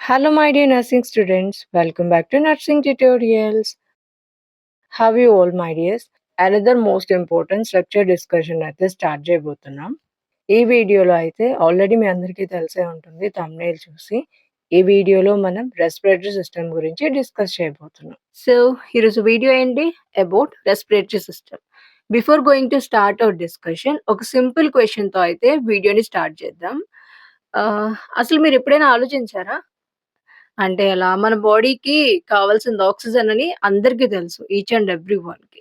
Hello, my dear nursing students. Welcome back to Nursing Tutorials. How are you all, my dears? Another most important structure discussion అయితే start చేయబోతున్నాం. ఈ వీడియోలో అయితే already మీ అందరికీ తెలిసే ఉంటుంది thumbnail చూసి. ఈ వీడియోలో మనం రెస్పిరేటరీ సిస్టమ్ గురించి డిస్కస్ చేయబోతున్నాం. సో ఈరోజు వీడియో ఏంటి about respiratory system. Before going to start our discussion ఒక సింపుల్ క్వశ్చన్తో అయితే వీడియోని స్టార్ట్ చేద్దాం. అసలు మీరు ఎప్పుడైనా ఆలోచించారా? అంటే ఎలా మన బాడీకి కావాల్సింది ఆక్సిజన్ అని అందరికీ తెలుసు. ఈచ్ అండ్ ఎవ్రీ వన్‌కి.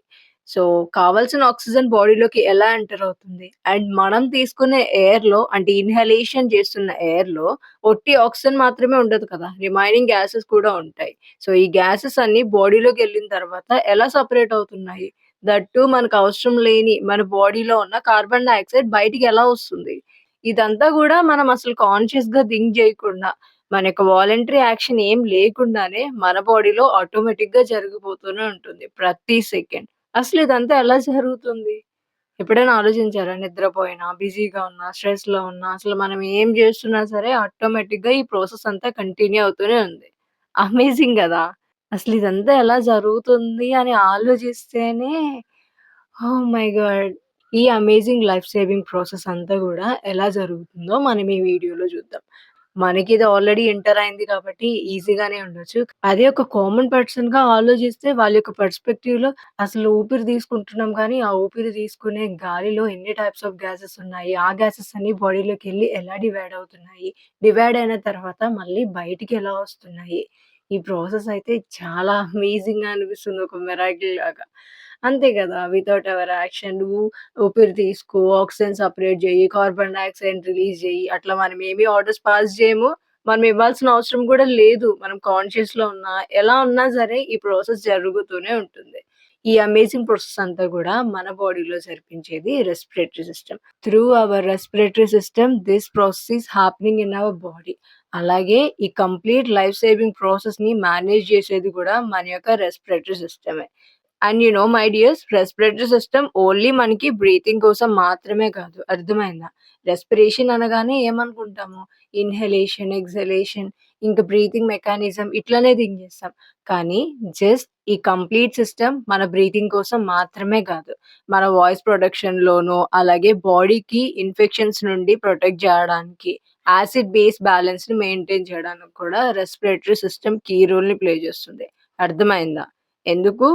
సో, కావాల్సిన ఆక్సిజన్ బాడీలోకి ఎలా ఎంటర్ అవుతుంది? అండ్ మనం తీసుకునే ఎయిర్‌లో అంటే ఇన్‌హలేషన్ చేస్తున్న ఎయిర్‌లో ఒట్టి ఆక్సిజన్ మాత్రమే ఉండదు కదా! రిమైనింగ్ గ్యాసెస్ కూడా ఉంటాయి. సో, ఈ గ్యాసెస్ అన్నీ బాడీలోకెళ్ళిన తర్వాత ఎలా సెపరేట్ అవుతున్నాయి? దట్ టూ మనకు అవసరం లేని మన బాడీలో ఉన్న కార్బన్ డయాక్సైడ్ బయటికి ఎలా వస్తుంది? ఇదంతా గూడా మనం అసలు కాన్షియస్‌గా థింక్ జేయకుండా మన యొక్క వాలంటరీ యాక్షన్ ఏం లేకుండానే మన బాడీలో ఆటోమేటిక్‌గా జరిగిపోతూనే ఉంటుంది ప్రతి సెకండ్. అసలు ఇదంతా ఎలా జరుగుతుంది? ఎప్పుడైనా ఆలోచించారా? నిద్రపోయినా, బిజీగా ఉన్నా, స్ట్రెస్‌లో ఉన్నా అసలు మనం ఏం జేస్తున్నా సరే ఆటోమేటిక్‌గా ఈ ప్రాసెస్ అంతా కంటిన్యూ అవుతూనే ఉంది. అమేజింగ్ గదా! అసలు ఇదంతా ఎలా జరుగుతుంది అని ఆలోచిస్తేనే ఓహ్ మై గాడ్! ఈ అమేజింగ్ లైఫ్ సేవింగ్ ప్రాసెస్ అంతా గూడా ఎలా జరుగుతుందో మనం ఈ వీడియోలో జూద్దాం. మనకిది ఆల్రెడీ ఎంటర్ అయింది కాబట్టి ఈజీగానే ఉండొచ్చు. అదే ఒక కామన్ పర్సన్‌గా ఆలోచిస్తే వాళ్ళ యొక్క పర్స్‌పెక్టివ్‌లో అసలు ఊపిరి తీసుకుంటున్నాం కానీ, ఆ ఊపిరి తీసుకునే గాలిలో ఎన్ని టైప్స్ ఆఫ్ గ్యాసెస్ ఉన్నాయి? ఆ గ్యాసెస్ అన్నీ బాడీలోకెళ్ళి ఎలా డివైడ్ అవుతున్నాయి? డివైడ్ అయిన తర్వాత మళ్ళీ బయటికి ఎలా వస్తున్నాయి? ఈ ప్రాసెస్ అయితే చాలా అమేజింగ్‌గా అనిపిస్తుంది. ఒక మిరాకిల్ లాగా. అంతే కదా! వితౌట్ అవర్ యాక్షన్ నువ్వు ఊపిరి తీసుకో, ఆక్సిజన్ సెపరేట్ జెయ్యి, కార్బన్ డయాక్సైడ్ రిలీజ్ జెయ్యి. అట్లా మనమేమి ఆర్డర్స్ పాస్ జేయము. మనం ఇవ్వాల్సిన అవసరం గూడా లేదు. మనం కాన్షియస్‌లో ఉన్నా, ఎలా ఉన్నా సరే ఈ ప్రాసెస్ జరుగుతూనే ఉంటుంది. ఈ అమేజింగ్ ప్రాసెస్ అంతా గూడా మన బాడీలో జరిపించేది respiratory system. Through our respiratory system this process is happening in our body. అలాగే ఈ కంప్లీట్ లైఫ్ సేవింగ్ ప్రాసెస్‌ని మేనేజ్ జేసేది గూడా మన యొక్క రెస్పిరేటరీ సిస్టమే. And my dears respiratory system only మనకి బ్రీతింగ్ కోసం మాత్రమే కాదు. అర్థమైందా? రెస్పిరేషన్ అనగానే ఏమనుకుంటాము? ఇన్‌హలేషన్, ఎక్స్‌హలేషన్ ఇంకా బ్రీతింగ్ మెకానిజం ఇట్లనే థింక్ చేస్తాం. కానీ జస్ట్ ఈ కంప్లీట్ సిస్టమ్ మన బ్రీతింగ్ కోసం మాత్రమే కాదు. మన వాయిస్ ప్రొడక్షన్‌లోనూ, అలాగే బాడీకి ఇన్ఫెక్షన్స్ నుండి ప్రొటెక్ట్ జేయడానికి, యాసిడ్ బేస్ బ్యాలెన్స్‌ని మెయింటైన్ చేయడానికి కూడా రెస్పిరేటరీ సిస్టమ్ కీ రోల్‌ని ప్లే చేస్తుంది. అర్థమైందా? ఎందుకు?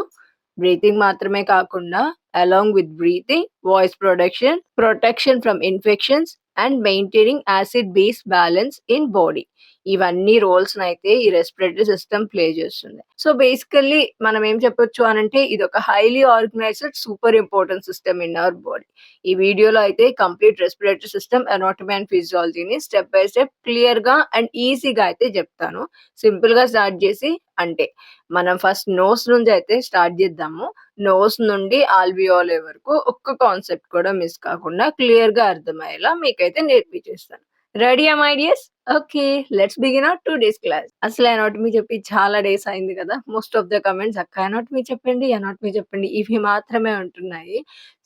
బ్రీతింగ్ మాత్రమే కాకుండా along with breathing, voice production, protection from infections and maintaining acid base balance in body. ఇవన్నీ రోల్స్‌నైతే ఈ రెస్పిరేటరీ సిస్టమ్ ప్లే చేస్తుంది. సో, బేసికల్లీ మనం ఏం చెప్పొచ్చు అనంటే ఇదొక highly organised super important system in our body. ఈ వీడియోలో అయితే complete respiratory system, anatomy and ఫిజియాలజీని స్టెప్ బై స్టెప్ క్లియర్‌గా అండ్ ఈజీగా అయితే చెప్తాను. సింపుల్‌గా స్టార్ట్ చేసి అంటే మనం ఫస్ట్ నోస్ నుంచి అయితే స్టార్ట్ చేద్దాము. నోస్ నుండి ఆల్వియోలే వరకు ఒక్క కాన్సెప్ట్ కూడా మిస్ కాకుండా క్లియర్‌గా అర్థమయ్యేలా మీకైతే నేర్పించేస్తాను. రెడీయా my dears? Okay. Let's begin our today's class. అసలు అనాటమీ చెప్పి చాలా డేస్ అయింది కదా! మోస్ట్ ఆఫ్ ద కామెంట్స్ అక్క అనాటమీ చెప్పండి, అనాటమీ చెప్పండి ఇవి మాత్రమే ఉంటున్నాయి.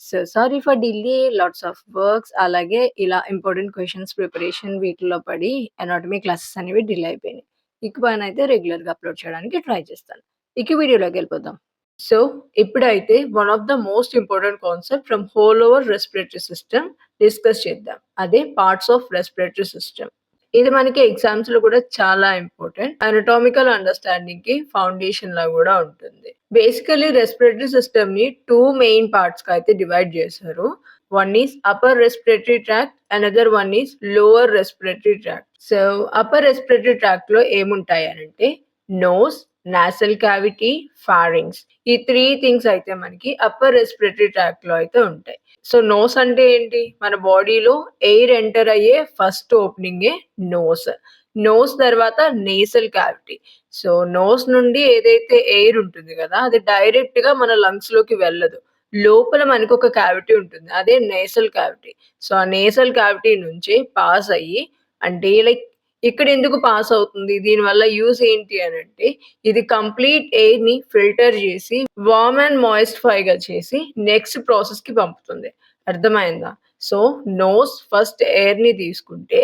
So, sorry for delay. Lots of works అలాగే ఇలా ఇంపార్టెంట్ క్వెషన్స్ ప్రిపరేషన్ వీటిల్లో పడి అనాటమీ క్లాసెస్ అనేవి డిలే అయిపోయినాయి. ఇకపైనైతే రెగ్యులర్‌గా అప్‌లోడ్ చేయడానికి ట్రై చేస్తాను. ఇక వీడియోలోకెళ్ళిపోదాం. సో, ఇప్పుడైతే one of the most important concept from whole over respiratory system discuss చేద్దాం. అదే పార్ట్స్ ఆఫ్ రెస్పిరేటరీ సిస్టమ్. ఇది మనకి ఎగ్జామ్స్‌లో కూడా చాలా ఇంపార్టెంట్. అనటామికల్ అండర్‌స్టాండింగ్‌కి ఫౌండేషన్‌లా గూడా ఉంటుంది. బేసికల్లీ రెస్పిరేటరీ సిస్టమ్‌ని 2 మెయిన్ పార్ట్స్‌గా అయితే డివైడ్ చేశారు. One is upper respiratory tract, another one is lower respiratory tract. So, upper respiratory ట్రాక్ట్‌లో ఏముంటాయి అనంటే నోస్, నాసల్ క్యావిటీ, ఫారింక్స్. ఈ 3 థింగ్స్ అయితే మనకి అప్పర్ రెస్పిరేటరీ ట్రాక్ట్‌లో అయితే ఉంటాయి. సో, నోస్ అంటే ఏంటి? మన బాడీలో ఎయిర్ ఎంటర్ అయ్యే ఫస్ట్ ఓపెనింగే నోస్. నోస్ తర్వాత నేసల్ క్యావిటీ. సో, నోస్ నుండి ఏదైతే ఎయిర్ ఉంటుంది గదా! అది డైరెక్ట్‌గా మన లంగ్స్‌లోకి వెళ్ళదు. లోపల మనకొక క్యావిటీ ఉంటుంది. అదే నేసల్ క్యావిటీ. సో, ఆ నేసల్ క్యావిటీ నుంచి పాస్ అయ్యి అంటే లైక్ ఇక్కడెందుకు పాస్ అవుతుంది? దీనివల్ల యూజ్ ఏంటి అనంటే ఇది కంప్లీట్ ఎయిర్‌ని ఫిల్టర్ జేసి వార్మ్ అండ్ మాయిస్టిఫైగా చేసి నెక్స్ట్ ప్రాసెస్‌కి పంపుతుంది. అర్థమైందా? సో, నోస్ ఫస్ట్ ఎయిర్‌ని తీసుకుంటే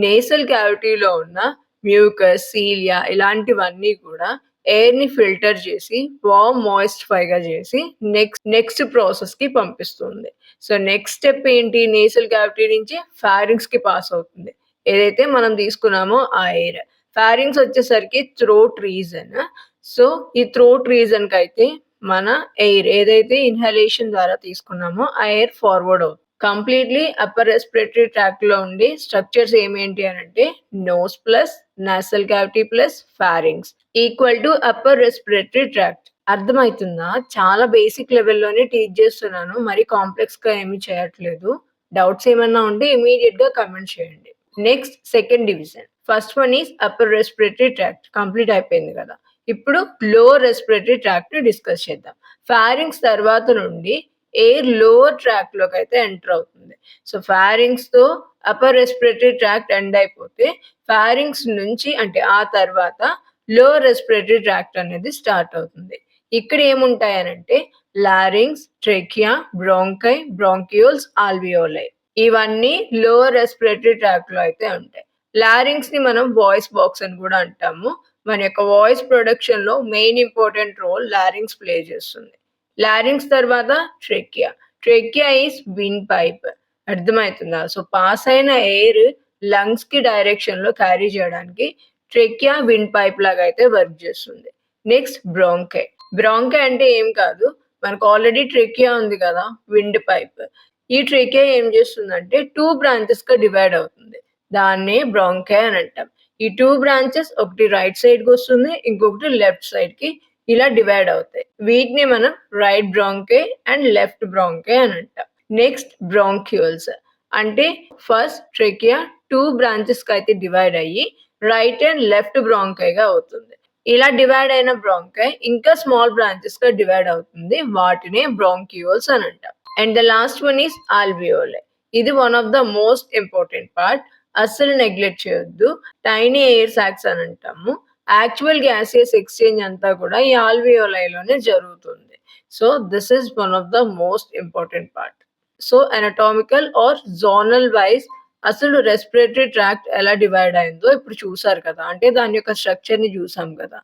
నేసల్ క్యావిటీలో ఉన్న మ్యూకస్, సీలియా ఇలాంటివన్నీ కూడా ఎయిర్‌ని ఫిల్టర్ చేసి వార్మ్ మాయిస్టిఫైగా చేసి నెక్స్ట్ ప్రాసెస్‌కి పంపిస్తుంది. సో, నెక్స్ట్ స్టెప్ ఏంటి? నేసల్ క్యావిటీ నుంచి ఫారింక్స్‌కి పాస్ అవుతుంది. ఏదైతే మనం తీసుకున్నామో ఆ ఎయిర్. ఫారింక్స్ వచ్చేసరికి థ్రోట్ రీజన్. సో, ఈ థ్రోట్ రీజన్‌కైతే మన ఎయిర్ ఏదైతే ఇన్‌హలేషన్ ద్వారా తీసుకున్నామో ఆ ఎయిర్ ఫార్వర్డ్ అవుతుంది. కంప్లీట్‌లీ అప్పర్ రెస్పిరేటరీ ట్రాక్ట్‌లో ఉండే స్ట్రక్చర్స్ ఏమేంటి అనంటే nose plus nasal cavity plus pharynx equal to upper respiratory tract. అర్థమైతుందా? చాలా బేసిక్ లెవెల్‌లోనే టీచ్ చేస్తున్నాను. మరి కాంప్లెక్స్‌గా ఏమి చేయట్లేదు. డౌట్స్ ఏమన్నా ఉంటే ఇమ్మీడియేట్‌గా కామెంట్ చేయండి. Next second division. First one is upper respiratory tract complete అయిపోయింది కదా. ఇప్పుడు లోవర్ రెస్పిరేటరీ ట్రాక్ట్ డిస్కస్ చేద్దాం. ఫారింక్స్ తర్వాత నుండి ఎయిర్ లోవర్ ట్రాక్ లోకి అయితే ఎంటర్ అవుతుంది. సో ఫారింక్స్ తో అప్పర్ రెస్పిరేటరీ ట్రాక్ట్ ఎండ్ అయిపోతే ఫారింక్స్ నుంచి అంటే ఆ తర్వాత లోవర్ రెస్పిరేటరీ ట్రాక్ట్ అనేది స్టార్ట్ అవుతుంది. ఇక్కడ ఏముంటాయనంటే larynx, trachea, bronchi, bronchioles, alveoli ఇవన్నీ లోవర్ రెస్పిరేటరీ ట్రాక్ట్ లో అయితే ఉంటాయి. లారింగ్స్ ని మనం వాయిస్ బాక్స్ అని కూడా అంటాము. మన యొక్క వాయిస్ ప్రొడక్షన్ లో main important role larynx play చేస్తుంది. లారింగ్స్ తర్వాత trachea. Trachea is wind pipe. అర్థమవుతుందా? సో పాస్ అయిన ఎయిర్ లంగ్స్ కి డైరెక్షన్ లో క్యారీ చేయడానికి ట్రెకియా విండ్ పైప్ లాగా అయితే వర్క్ చేస్తుంది. Next bronchi. బ్రాంకై అంటే ఏం కాదు, మనకు ఆల్రెడీ ట్రెకియా ఉంది కదా విండ్ పైప్. ఈ ట్రెకియా ఏం చేస్తుందంటే 2 బ్రాంచెస్ గా డివైడ్ అవుతుంది. దాన్నే బ్రాంకై అని అంటాం. ఈ 2 బ్రాంచెస్ ఒకటి రైట్ సైడ్ కి వస్తుంది, ఇంకొకటి లెఫ్ట్ సైడ్ కి ఇలా డివైడ్ అవుతాయి. వీటిని మనం right bronchi and left bronchi అని అంటాం. నెక్స్ట్ బ్రాంక్యూల్స్ అంటే ఫస్ట్ ట్రెకియా 2 బ్రాంచెస్ కి అయితే డివైడ్ అయ్యి రైట్ అండ్ లెఫ్ట్ బ్రాంకైగా అవుతుంది. ఇలా డివైడ్ అయిన బ్రాంకై ఇంకా స్మాల్ బ్రాంచెస్ గా డివైడ్ అవుతుంది. వాటినే బ్రాంక్యూల్స్ అని అంటాం. And the last one is alveoli. ఇది one of the most important part. అస్సలు నెగ్లెక్ట్ చేయొద్దు. టైనీ ఎయిర్ సాక్స్ అని అంటాము. యాక్చువల్ గ్యాసియస్ ఎక్స్చేంజ్ అంతా కూడా ఈ ఆల్వియోలైలోనే జరుగుతుంది. So this is one of the most important part. So anatomical or zonal wise అసలు రెస్పిరేటరీ ట్రాక్ట్ ఎలా డివైడ్ అయిందో ఇప్పుడు చూసారు కదా. అంటే దాని యొక్క స్ట్రక్చర్ ని చూసాం కదా.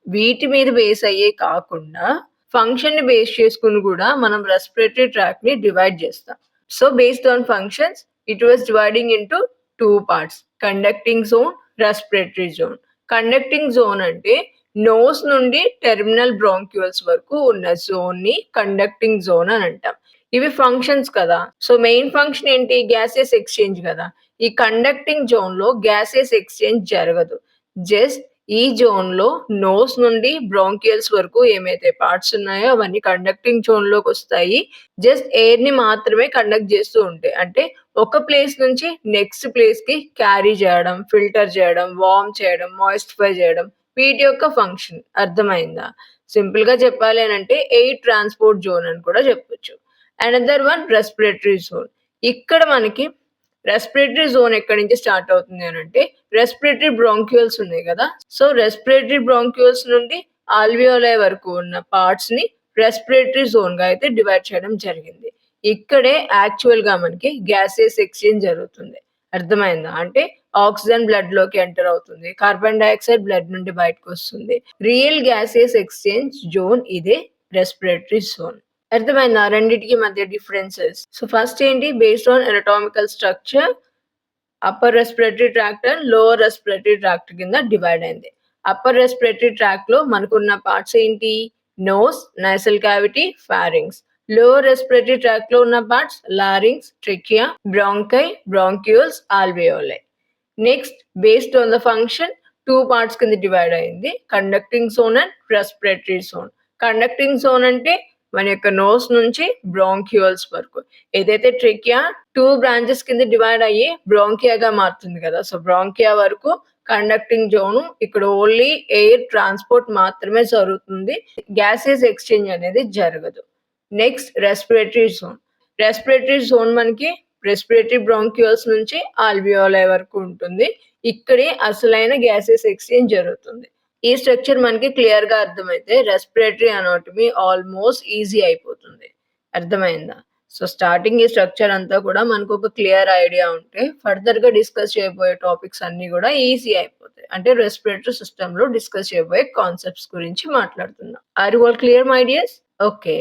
వీటి మీద బేస్ అయ్యే కాకుండా ఫంక్షన్ ని బేస్ చేసుకుని కూడా మనం రెస్పిరేటరీ ట్రాక్ట్ ని డివైడ్ చేస్తాం. So based on functions it was dividing into 2 parts, conducting zone, respiratory zone. Conducting zone అంటే నోస్ నుండి టెర్మినల్ బ్రాంక్యూల్స్ వరకు ఉన్న జోన్ ని కండక్టింగ్ జోన్ అని అంటాం. ఇవి ఫంక్షన్స్ కదా. సో మెయిన్ ఫంక్షన్ ఏంటి? గ్యాసెస్ ఎక్స్చేంజ్ కదా. ఈ కండక్టింగ్ జోన్ లో గ్యాసెస్ ఎక్స్చేంజ్ జరగదు. జస్ట్ ఈ జోన్ లో నోస్ నుండి బ్రాంకియల్స్ వరకు ఏమైతే పార్ట్స్ ఉన్నాయో అవన్నీ కండక్టింగ్ జోన్ లోకి వస్తాయి. జస్ట్ ఎయిర్ ని మాత్రమే కండక్ట్ చేస్తూ ఉంటాయి. అంటే ఒక ప్లేస్ నుంచి నెక్స్ట్ ప్లేస్ కి క్యారీ చేయడం, ఫిల్టర్ చేయడం, వార్మ్ చేయడం, మాయిస్టిఫై చేయడం వీటి యొక్క ఫంక్షన్. అర్థమైందా? సింపుల్ గా చెప్పాలి అంటే ఎయిర్ ట్రాన్స్పోర్ట్ జోన్ అని కూడా చెప్పొచ్చు. Another one respiratory zone. ఇక్కడ మనకి రెస్పిరేటరీ జోన్ ఎక్కడి నుంచి స్టార్ట్ అవుతుంది అని అంటే రెస్పిరేటరీ బ్రాంక్యూల్స్ ఉన్నాయి కదా. సో రెస్పిరేటరీ బ్రాంక్యూల్స్ నుండి ఆల్వియోలై వరకు ఉన్న పార్ట్స్ ని రెస్పిరేటరీ జోన్ గా అయితే డివైడ్ చేయడం జరిగింది. ఇక్కడే యాక్చువల్ గా మనకి గ్యాసెస్ ఎక్స్చేంజ్ జరుగుతుంది. అర్థమైందా? అంటే ఆక్సిజన్ బ్లడ్ లోకి ఎంటర్ అవుతుంది, కార్బన్ డైఆక్సైడ్ బ్లడ్ నుండి బయటకు వస్తుంది. రియల్ గ్యాసెస్ ఎక్స్చేంజ్ జోన్ ఇదే రెస్పిరేటరీ జోన్. అర్థమైందా రెండిటికి మధ్య డిఫరెన్సెస్? సో ఫస్ట్ ఏంటి? Based on anatomical structure upper respiratory tract and lower respiratory tract కింద డివైడ్ అయింది. అప్పర్ రెస్పిరేటరీ ట్రాక్ట్ లో మనకున్న పార్ట్స్ ఏంటి? Nose, nasal cavity, pharynx. Lower respiratory tract లో ఉన్న parts larynx, trachea, bronchi, bronchioles, alveoli. Next based on the function 2 parts కింద డివైడ్ అయింది, conducting zone and respiratory zone. Conducting zone అంటే మన యొక్క నోస్ నుంచి బ్రాంక్యూల్స్ వరకు. ఏదైతే ట్రెకియా 2 బ్రాంచెస్ కింద డివైడ్ అయ్యి బ్రాంకియాగా మారుతుంది కదా. సో బ్రాంకియా వరకు కండక్టింగ్ జోన్. ఇక్కడ ఓన్లీ ఎయిర్ ట్రాన్స్పోర్ట్ మాత్రమే జరుగుతుంది, గ్యాసెస్ ఎక్స్చేంజ్ అనేది జరగదు. Next respiratory zone. Respiratory zone మనకి రెస్పిరేటరీ బ్రాంక్యూల్స్ నుంచి ఆల్వియోలై వరకు ఉంటుంది. ఇక్కడే అసలైన గ్యాసెస్ ఎక్స్చేంజ్ జరుగుతుంది. ఈ స్ట్రక్చర్ మనకి క్లియర్ గా అర్థమైతే రెస్పిరేటరీ అనాటమీ ఆల్మోస్ట్ ఈజీ అయిపోతుంది. అర్థమైందా? సో స్టార్టింగ్ ఈ స్ట్రక్చర్ అంతా కూడా మనకు ఒక క్లియర్ ఐడియా ఉంటే ఫర్దర్‌గా డిస్కస్ చేయబోయే టాపిక్స్ అన్నీ గూడా ఈజీ అయిపోతాయి. అంటే రెస్పిరేటరీ సిస్టమ్‌లో డిస్కస్ చేయబోయే కాన్సెప్ట్స్ గురించి మాట్లాడుతున్నాం. Are you all clear my dears? Okay.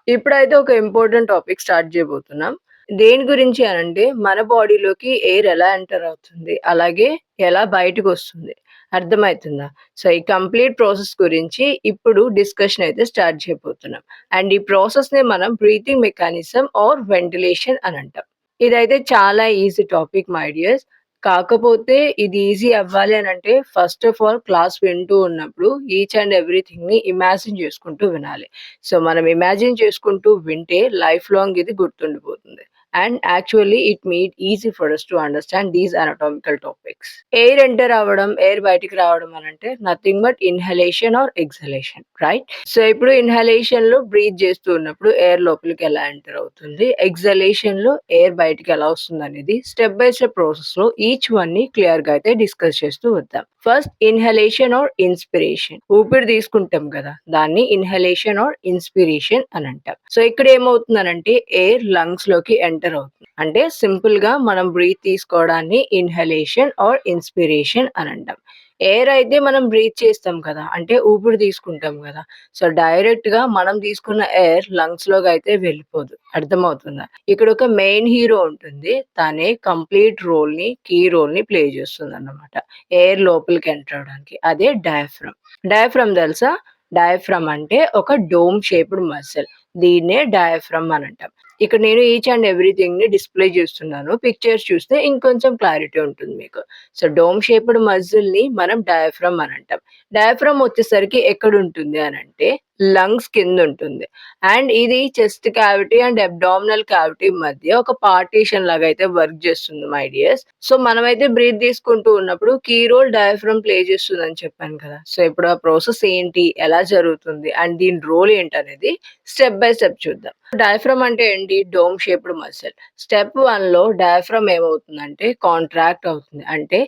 ఇప్పుడైతే ఒక ఇంపార్టెంట్ టాపిక్ స్టార్ట్ చేయబోతున్నాం. దేని గురించి అనంటే మన బాడీలోకి ఎయిర్ ఎలా ఎంటర్ అవుతుంది? అలాగే ఎలా బయటకొస్తుంది? అర్థమైతుందా? సో, ఈ కంప్లీట్ ప్రాసెస్ గురించి ఇప్పుడు డిస్కషన్ అయితే స్టార్ట్ చేయబోతున్నాం. అండ్ ఈ ప్రాసెస్‌ని మనం బ్రీతింగ్ మెకానిజం ఆర్ వెంటిలేషన్ అని అంటాం. ఇదైతే చాలా ఈజీ టాపిక్ మై డియర్స్. కాకపోతే ఇది ఈజీ అవ్వాలి అనంటే ఫస్ట్ ఆఫ్ ఆల్ క్లాస్ వింటూ ఉన్నప్పుడు ఈచ్ అండ్ ఎవ్రీథింగ్‌ని ఇమాజిన్ చేసుకుంటూ వినాలి. సో, మనం ఇమాజిన్ చేసుకుంటూ వింటే లైఫ్ లాంగ్ ఇది గుర్తుండిపోతుంది. And actually it made easy for us to understand these anatomical topics. Air enter అవ్వడం, ఎయిర్ బయటికి రావడం అనంటే nothing but inhalation or exhalation right? So, ఇప్పుడు ఇన్‌హలేషన్‌లో బ్రీత్ చేస్తూ ఉన్నప్పుడు ఎయిర్ లోపలికి ఎలా ఎంటర్ అవుతుంది? ఎక్స్‌హలేషన్‌లో ఎయిర్ బయటికి ఎలా వస్తుందనేది స్టెప్ బై స్టెప్ ప్రాసెస్‌లో ఈచ్ వన్‌ని క్లియర్‌గా అయితే డిస్కస్ చేస్తూ వద్దాం. First inhalation or inspiration. ఊపిరి తీసుకుంటాం కదా! దాన్ని ఇన్‌హలేషన్ ఆర్ ఇన్‌స్పిరేషన్ అని అంటాం. సో, ఇక్కడ ఏమవుతుందనంటే ఎయిర్ లంగ్స్‌లోకి ఎంటర్ అవుతుంది. అంటే సింపుల్‌గా మనం బ్రీత్ తీసుకోవడాన్ని ఇన్‌హలేషన్ ఆర్ ఇన్‌స్పిరేషన్ అని అంటాం. ఎయిర్ అయితే మనం బ్రీత్ చేస్తాం కదా! అంటే ఊపిరి తీసుకుంటాం కదా! సో, డైరెక్ట్‌గా మనం తీసుకున్న ఎయిర్ లంగ్స్‌లోకి అయితే వెళ్ళిపోదు. అర్థమవుతుందా? ఇక్కడ ఒక మెయిన్ హీరో ఉంటుంది. తనే కంప్లీట్ కీ రోల్‌ని ప్లే చేస్తుందన్నమాట. ఎయిర్ లోపలికి ఎంటర్ అవ్వడానికి. అదే డయాఫ్రామ్. డయాఫ్రామ్ తెలుసా? డయాఫ్రామ్ అంటే ఒక డోమ్ షేప్డ్ మజిల్. దీన్నే డయాఫ్రామ్ అని అంటాం. ఇక్కడ నేను ఈచ్ అండ్ ఎవ్రీథింగ్‌ని డిస్‌ప్లే చేస్తున్నాను. పిక్చర్స్ చూస్తే ఇంకొంచెం క్లారిటీ ఉంటుంది మీకు. సో, డోమ్ షేప్డ్ మజిల్‌ని మనం డయాఫ్రామ్ అని అంటాం. డయాఫ్రామ్ వచ్చేసరికి ఎక్కడుంటుంది అనంటే లంగ్స్ కిందుంటుంది. అండ్ ఇది chest cavity and abdominal cavity మధ్య ఒక పార్టిషన్ లాగా అయితే వర్క్ చేస్తుంది మై డియర్స్. సో, మనమైతే బ్రీత్ తీసుకుంటూ ఉన్నప్పుడు కీ రోల్ డయాఫ్రామ్ ప్లే చేస్తుందని చెప్పాను కదా! సో, ఇప్పుడు ఆ ప్రాసెస్ ఏంటి? ఎలా జరుగుతుంది? అండ్ దీని రోల్ ఏంటనేది స్టెప్ బై స్టెప్ చూద్దాం. డయాఫ్రామ్ అంటే ఏంటి? Dome shaped muscle. స్టెప్ 1లో డయాఫ్రామ్ ఏమవుతుందంటే కాంట్రాక్ట్ అవుతుంది. అంటే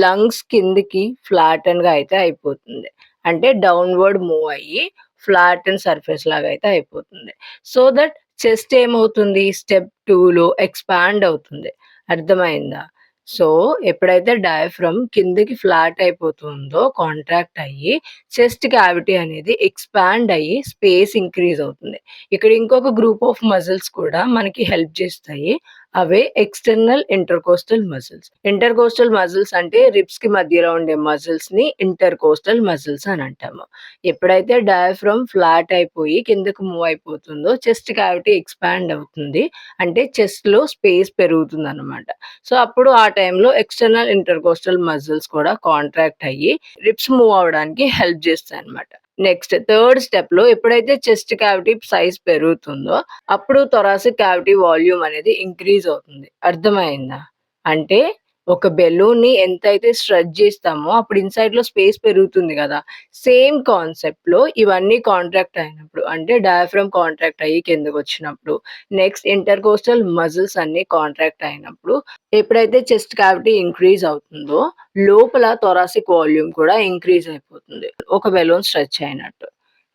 లంగ్స్ కిందకి ఫ్లాటెన్‌గా అయితే అయిపోతుంది. అంటే డౌన్‌వర్డ్ మూవ్ అయ్యి ఫ్లాటెన్ సర్ఫేస్ లాగా అయితే అయిపోతుంది. సో దట్ చెస్ట్ ఏమవుతుంది? స్టెప్ 2లో ఎక్స్‌పాండ్ అవుతుంది. అర్థమైందా? సో, ఎప్పుడైతే డయాఫ్రామ్ కిందకి ఫ్లాట్ అయిపోతుందో కాంట్రాక్ట్ అయ్యి చెస్ట్ క్యావిటీ అనేది ఎక్స్‌పాండ్ అయ్యి స్పేస్ ఇంక్రీజ్ అవుతుంది. ఇక్కడ ఇంకొక గ్రూప్ ఆఫ్ మజిల్స్ కూడా మనకి హెల్ప్ చేస్తాయి. అవే external intercostal muscles. Intercostal muscles అంటే రిబ్స్‌కి మధ్యలో ఉండే మజిల్స్‌ని ఇంటర్‌కోస్టల్ మజిల్స్ అని అంటాము. ఎప్పుడైతే డయాఫ్రామ్ ఫ్లాట్ అయిపోయి కిందకి మూవ్ అయిపోతుందో చెస్ట్ క్యావిటీ ఎక్స్‌పాండ్ అవుతుంది. అంటే చెస్ట్‌లో స్పేస్ పెరుగుతుందనమాట. సో, అప్పుడు ఆ టైంలో ఎక్స్టర్నల్ ఇంటర్‌కోస్టల్ మజిల్స్ కూడా కాంట్రాక్ట్ అయ్యి రిబ్స్ మూవ్ అవ్వడానికి హెల్ప్ చేస్తాయన్నమాట. నెక్స్ట్ థర్డ్ స్టెప్‌లో ఎప్పుడైతే చెస్ట్ క్యావిటీ సైజ్ పెరుగుతుందో అప్పుడు థొరాసిక్ క్యావిటీ వాల్యూమ్ అనేది ఇంక్రీజ్ అవుతుంది. అర్థమైందా? అంటే ఒక బెలూన్‌ని ఎంతైతే స్ట్రెచ్ చేస్తామో అప్పుడు ఇన్‌సైడ్‌లో స్పేస్ పెరుగుతుంది గదా! సేమ్ కాన్సెప్ట్‌లో ఇవన్నీ కాంట్రాక్ట్ అయినప్పుడు అంటే డయాఫ్రామ్ కాంట్రాక్ట్ అయ్యి కిందకొచ్చినప్పుడు, నెక్స్ట్ ఇంటర్‌కోస్టల్ మజిల్స్ అన్నీ కాంట్రాక్ట్ అయినప్పుడు ఎప్పుడైతే చెస్ట్ క్యావిటీ ఇంక్రీజ్ అవుతుందో లోపల థొరాసిక్ వాల్యూమ్ కూడా ఇంక్రీజ్ అయిపోతుంది. ఒక బెలూన్ స్ట్రెచ్ అయినట్టు.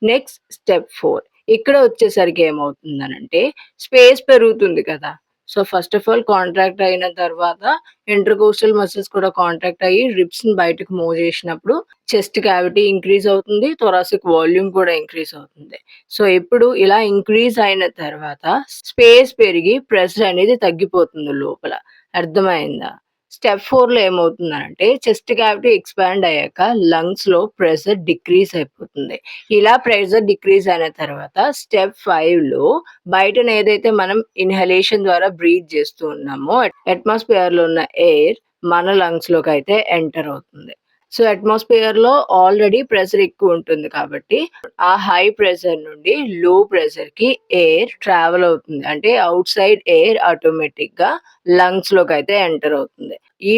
నెక్స్ట్ స్టెప్ 4 ఇక్కడ వచ్చేసరికి ఏమవుతుందనంటే స్పేస్ పెరుగుతుంది కదా! So, first of all contract అయిన తర్వాత ఇంటర్‌కోస్టల్ మసిల్స్ కూడా కాంట్రాక్ట్ అయ్యి రిబ్స్‌ని బయటకి మూవ్ చేసినప్పుడు చెస్ట్ క్యావిటీ ఇంక్రీజ్ అవుతుంది. థొరాసిక్ వాల్యూమ్ కూడా ఇంక్రీజ్ అవుతుంది. సో, ఇప్పుడు ఇలా ఇంక్రీజ్ అయిన తర్వాత స్పేస్ పెరిగి ప్రెషర్ అనేది తగ్గిపోతుంది లోపల. అర్థమైందా? స్టెప్ 4లో ఏమవుతుందనంటే చెస్ట్ క్యావిటీ ఎక్స్‌పాండ్ అయ్యాక లంగ్స్‌లో ప్రెషర్ డిక్రీజ్ అయిపోతుంది. ఇలా ప్రెషర్ డిక్రీజ్ అయిన తర్వాత స్టెప్ 5లో బయటన ఏదైతే మనం ఇన్‌హలేషన్ ద్వారా బ్రీత్ చేస్తూ ఉన్నామో అట్మాస్ఫియర్‌లో ఉన్న ఎయిర్ మన లంగ్స్‌లోకైతే ఎంటర్ అవుతుంది. సో, అట్మాస్ఫియర్‌లో ఆల్రెడీ ప్రెషర్ ఎక్కువ ఉంటుంది కాబట్టి ఆ హై ప్రెషర్ నుండి లో ప్రెషర్‌కి ఎయిర్ ట్రావెల్ అవుతుంది. అంటే ఔట్‌సైడ్ ఎయిర్ ఆటోమేటిక్‌గా లంగ్స్‌లోకైతే ఎంటర్ అవుతుంది. ఈ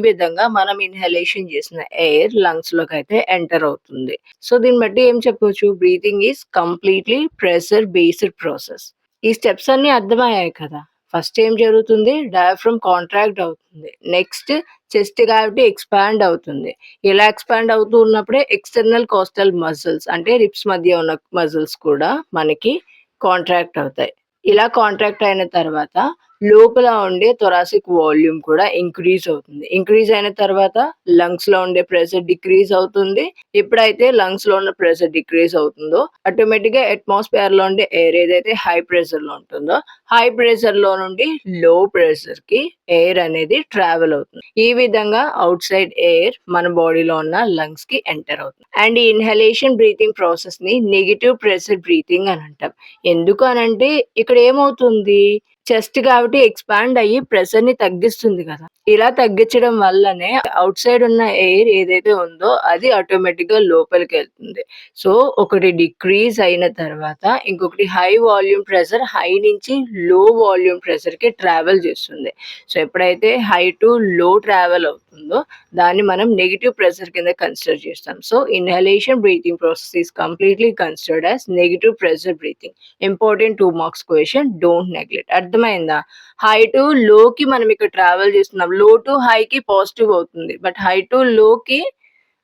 విధంగా మనం ఇన్‌హలేషన్ చేసిన ఎయిర్ లంగ్స్‌లోకైతే ఎంటర్ అవుతుంది. సో, దీన్ని బట్టి ఏం చెప్పొచ్చు? Breathing is completely pressure based process. ఈ స్టెప్స్ అన్నీ అర్థమయ్యాయి కదా! ఫస్ట్ ఏం జరుగుతుంది? డయాఫ్రామ్ కాంట్రాక్ట్ అవుతుంది. నెక్స్ట్ చెస్ట్ క్యావిటీ ఎక్స్‌పాండ్ అవుతుంది. ఇలా ఎక్స్‌పాండ్ అవుతూ ఉన్నప్పుడే ఎక్స్‌టర్నల్ కోస్టల్ మజిల్స్ అంటే రిబ్స్ మధ్య ఉన్న మజిల్స్ కూడా మనకి కాంట్రాక్ట్ అవుతాయి. ఇలా కాంట్రాక్ట్ అయిన తర్వాత లోపల ఉండే థొరాసిక్ వాల్యూమ్ కూడా ఇంక్రీజ్ అవుతుంది. ఇంక్రీజ్ అయిన తర్వాత లంగ్స్‌లో ఉండే ప్రెషర్ డిక్రీజ్ అవుతుంది. ఎప్పుడైతే లంగ్స్‌లో ఉన్న ప్రెషర్ డిక్రీజ్ అవుతుందో ఆటోమేటిక్‌గా అట్మాస్ఫియర్‌లో ఉండే ఎయిర్ ఏదైతే హై ప్రెషర్‌లో ఉంటుందో, హై ప్రెషర్‌లో నుండి లో ప్రెషర్‌కి ఎయిర్ అనేది ట్రావెల్ అవుతుంది. ఈ విధంగా ఔట్ సైడ్ ఎయిర్ మన బాడీలో ఉన్న లంగ్స్‌కి ఎంటర్ అవుతుంది. అండ్ ఈ ఇన్హలేషన్ బ్రీతింగ్ ప్రాసెస్‌ని నెగెటివ్ ప్రెషర్ బ్రీతింగ్ అని అంటాం. ఎందుకు అనంటే ఇక్కడ ఏమవుతుంది? చెస్ట్ క్యావిటీ ఎక్స్‌పాండ్ అయ్యి ప్రెషర్‌ని తగ్గిస్తుంది కదా! ఇలా తగ్గించడం వల్లనే ఔట్ సైడ్ ఉన్న ఎయిర్ ఏదైతే ఉందో అది ఆటోమేటిక్‌గా లోపలికెళ్తుంది. సో, ఒకటి డిక్రీజ్ అయిన తర్వాత ఇంకొకటి హై వాల్యూమ్ ప్రెషర్ హై నుంచి లో వాల్యూమ్ ప్రెషర్‌కి ట్రావెల్ చేస్తుంది. సో, ఎప్పుడైతే హై టు లో ట్రావెల్ అవుతుందో దాన్ని మనం నెగెటివ్ ప్రెషర్ కింద కన్సిడర్ చేస్తాం. So, inhalation breathing process is completely considered as negative pressure breathing. Important 2 marks question don't neglect. అర్థమైందా? హై టు లోకి మనం ఇక్కడ ట్రావెల్ చేస్తున్నాం. లో టు హైకి పాజిటివ్ అవుతుంది. బట్ హై టు లోకి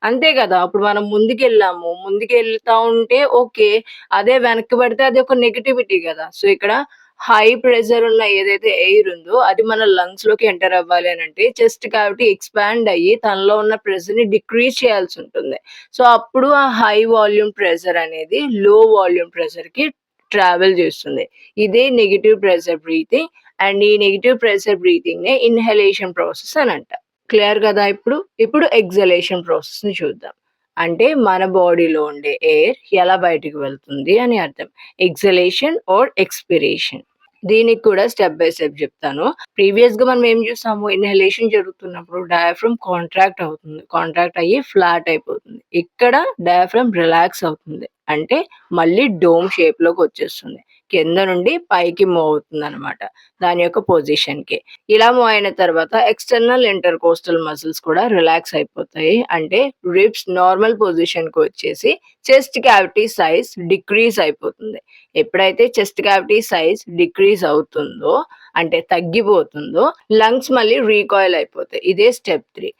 అంతే కదా! ఇప్పుడు మనం ముందుకెళ్ళాము. ముందుకెళ్తా ఉంటే ఓకే. అదే వెనక్కి పడితే అది ఒక నెగటివిటీ గదా! సో, ఇక్కడ హై ప్రెషర్ ఉన్న ఏదైతే ఎయిర్ ఉందో అది మన లంగ్స్‌లోకి ఎంటర్ అవ్వాలి అనంటే చెస్ట్ క్యావిటీ ఎక్స్‌పాండ్ అయ్యి తనలో ఉన్న ప్రెషర్‌ని డిక్రీజ్ చేయాల్సుంటుంది. సో, అప్పుడు ఆ హై వాల్యూమ్ ప్రెషర్ అనేది లో వాల్యూమ్ ప్రెషర్‌కి ట్రావెల్ చేస్తుంది. ఇదే నెగెటివ్ ప్రెషర్ బ్రీతింగ్. అండ్ ఈ నెగెటివ్ ప్రెషర్ బ్రీతింగ్‌నే ఇన్హలేషన్ ప్రాసెస్ అని అంటాం. క్లియర్ కదా ఇప్పుడు? ఇప్పుడు ఎక్సలేషన్ ప్రాసెస్‌ని చూద్దాం. అంటే మన బాడీలో ఉండే ఎయిర్ ఎలా బయటికి వెళ్తుంది అని అర్థం. Exhalation or expiration. దీనికి కూడా స్టెప్ బై స్టెప్ చెప్తాను. ప్రీవియస్‌గా మనం ఏం చూసాము? ఇన్హలేషన్ జరుగుతున్నప్పుడు డయాఫ్రామ్ కాంట్రాక్ట్ అవుతుంది. కాంట్రాక్ట్ అయ్యి ఫ్లాట్ అయిపోతుంది. ఇక్కడ డయాఫ్రామ్ రిలాక్స్ అవుతుంది. అంటే మళ్ళీ డోమ్ షేప్‌లోకొచ్చేస్తుంది. కింద నుండి పైకి మూవ్ అవుతుందనమాట. దాని యొక్క పొజిషన్‌కి. ఇలా మూవ్ అయిన తర్వాత ఎక్స్టర్నల్ ఇంటర్‌కోస్టల్ మజిల్స్ కూడా రిలాక్స్ అయిపోతాయి. అంటే రిబ్స్ నార్మల్ పొజిషన్‌కి వచ్చేసి చెస్ట్ క్యావిటీ సైజ్ డిక్రీజ్ అయిపోతుంది. ఎప్పుడైతే చెస్ట్ క్యావిటీ సైజ్ డిక్రీజ్ అవుతుందో అంటే తగ్గిపోతుందో లంగ్స్ మళ్ళీ రీకాయిల్ అయిపోతాయి. ఇదే స్టెప్ 3.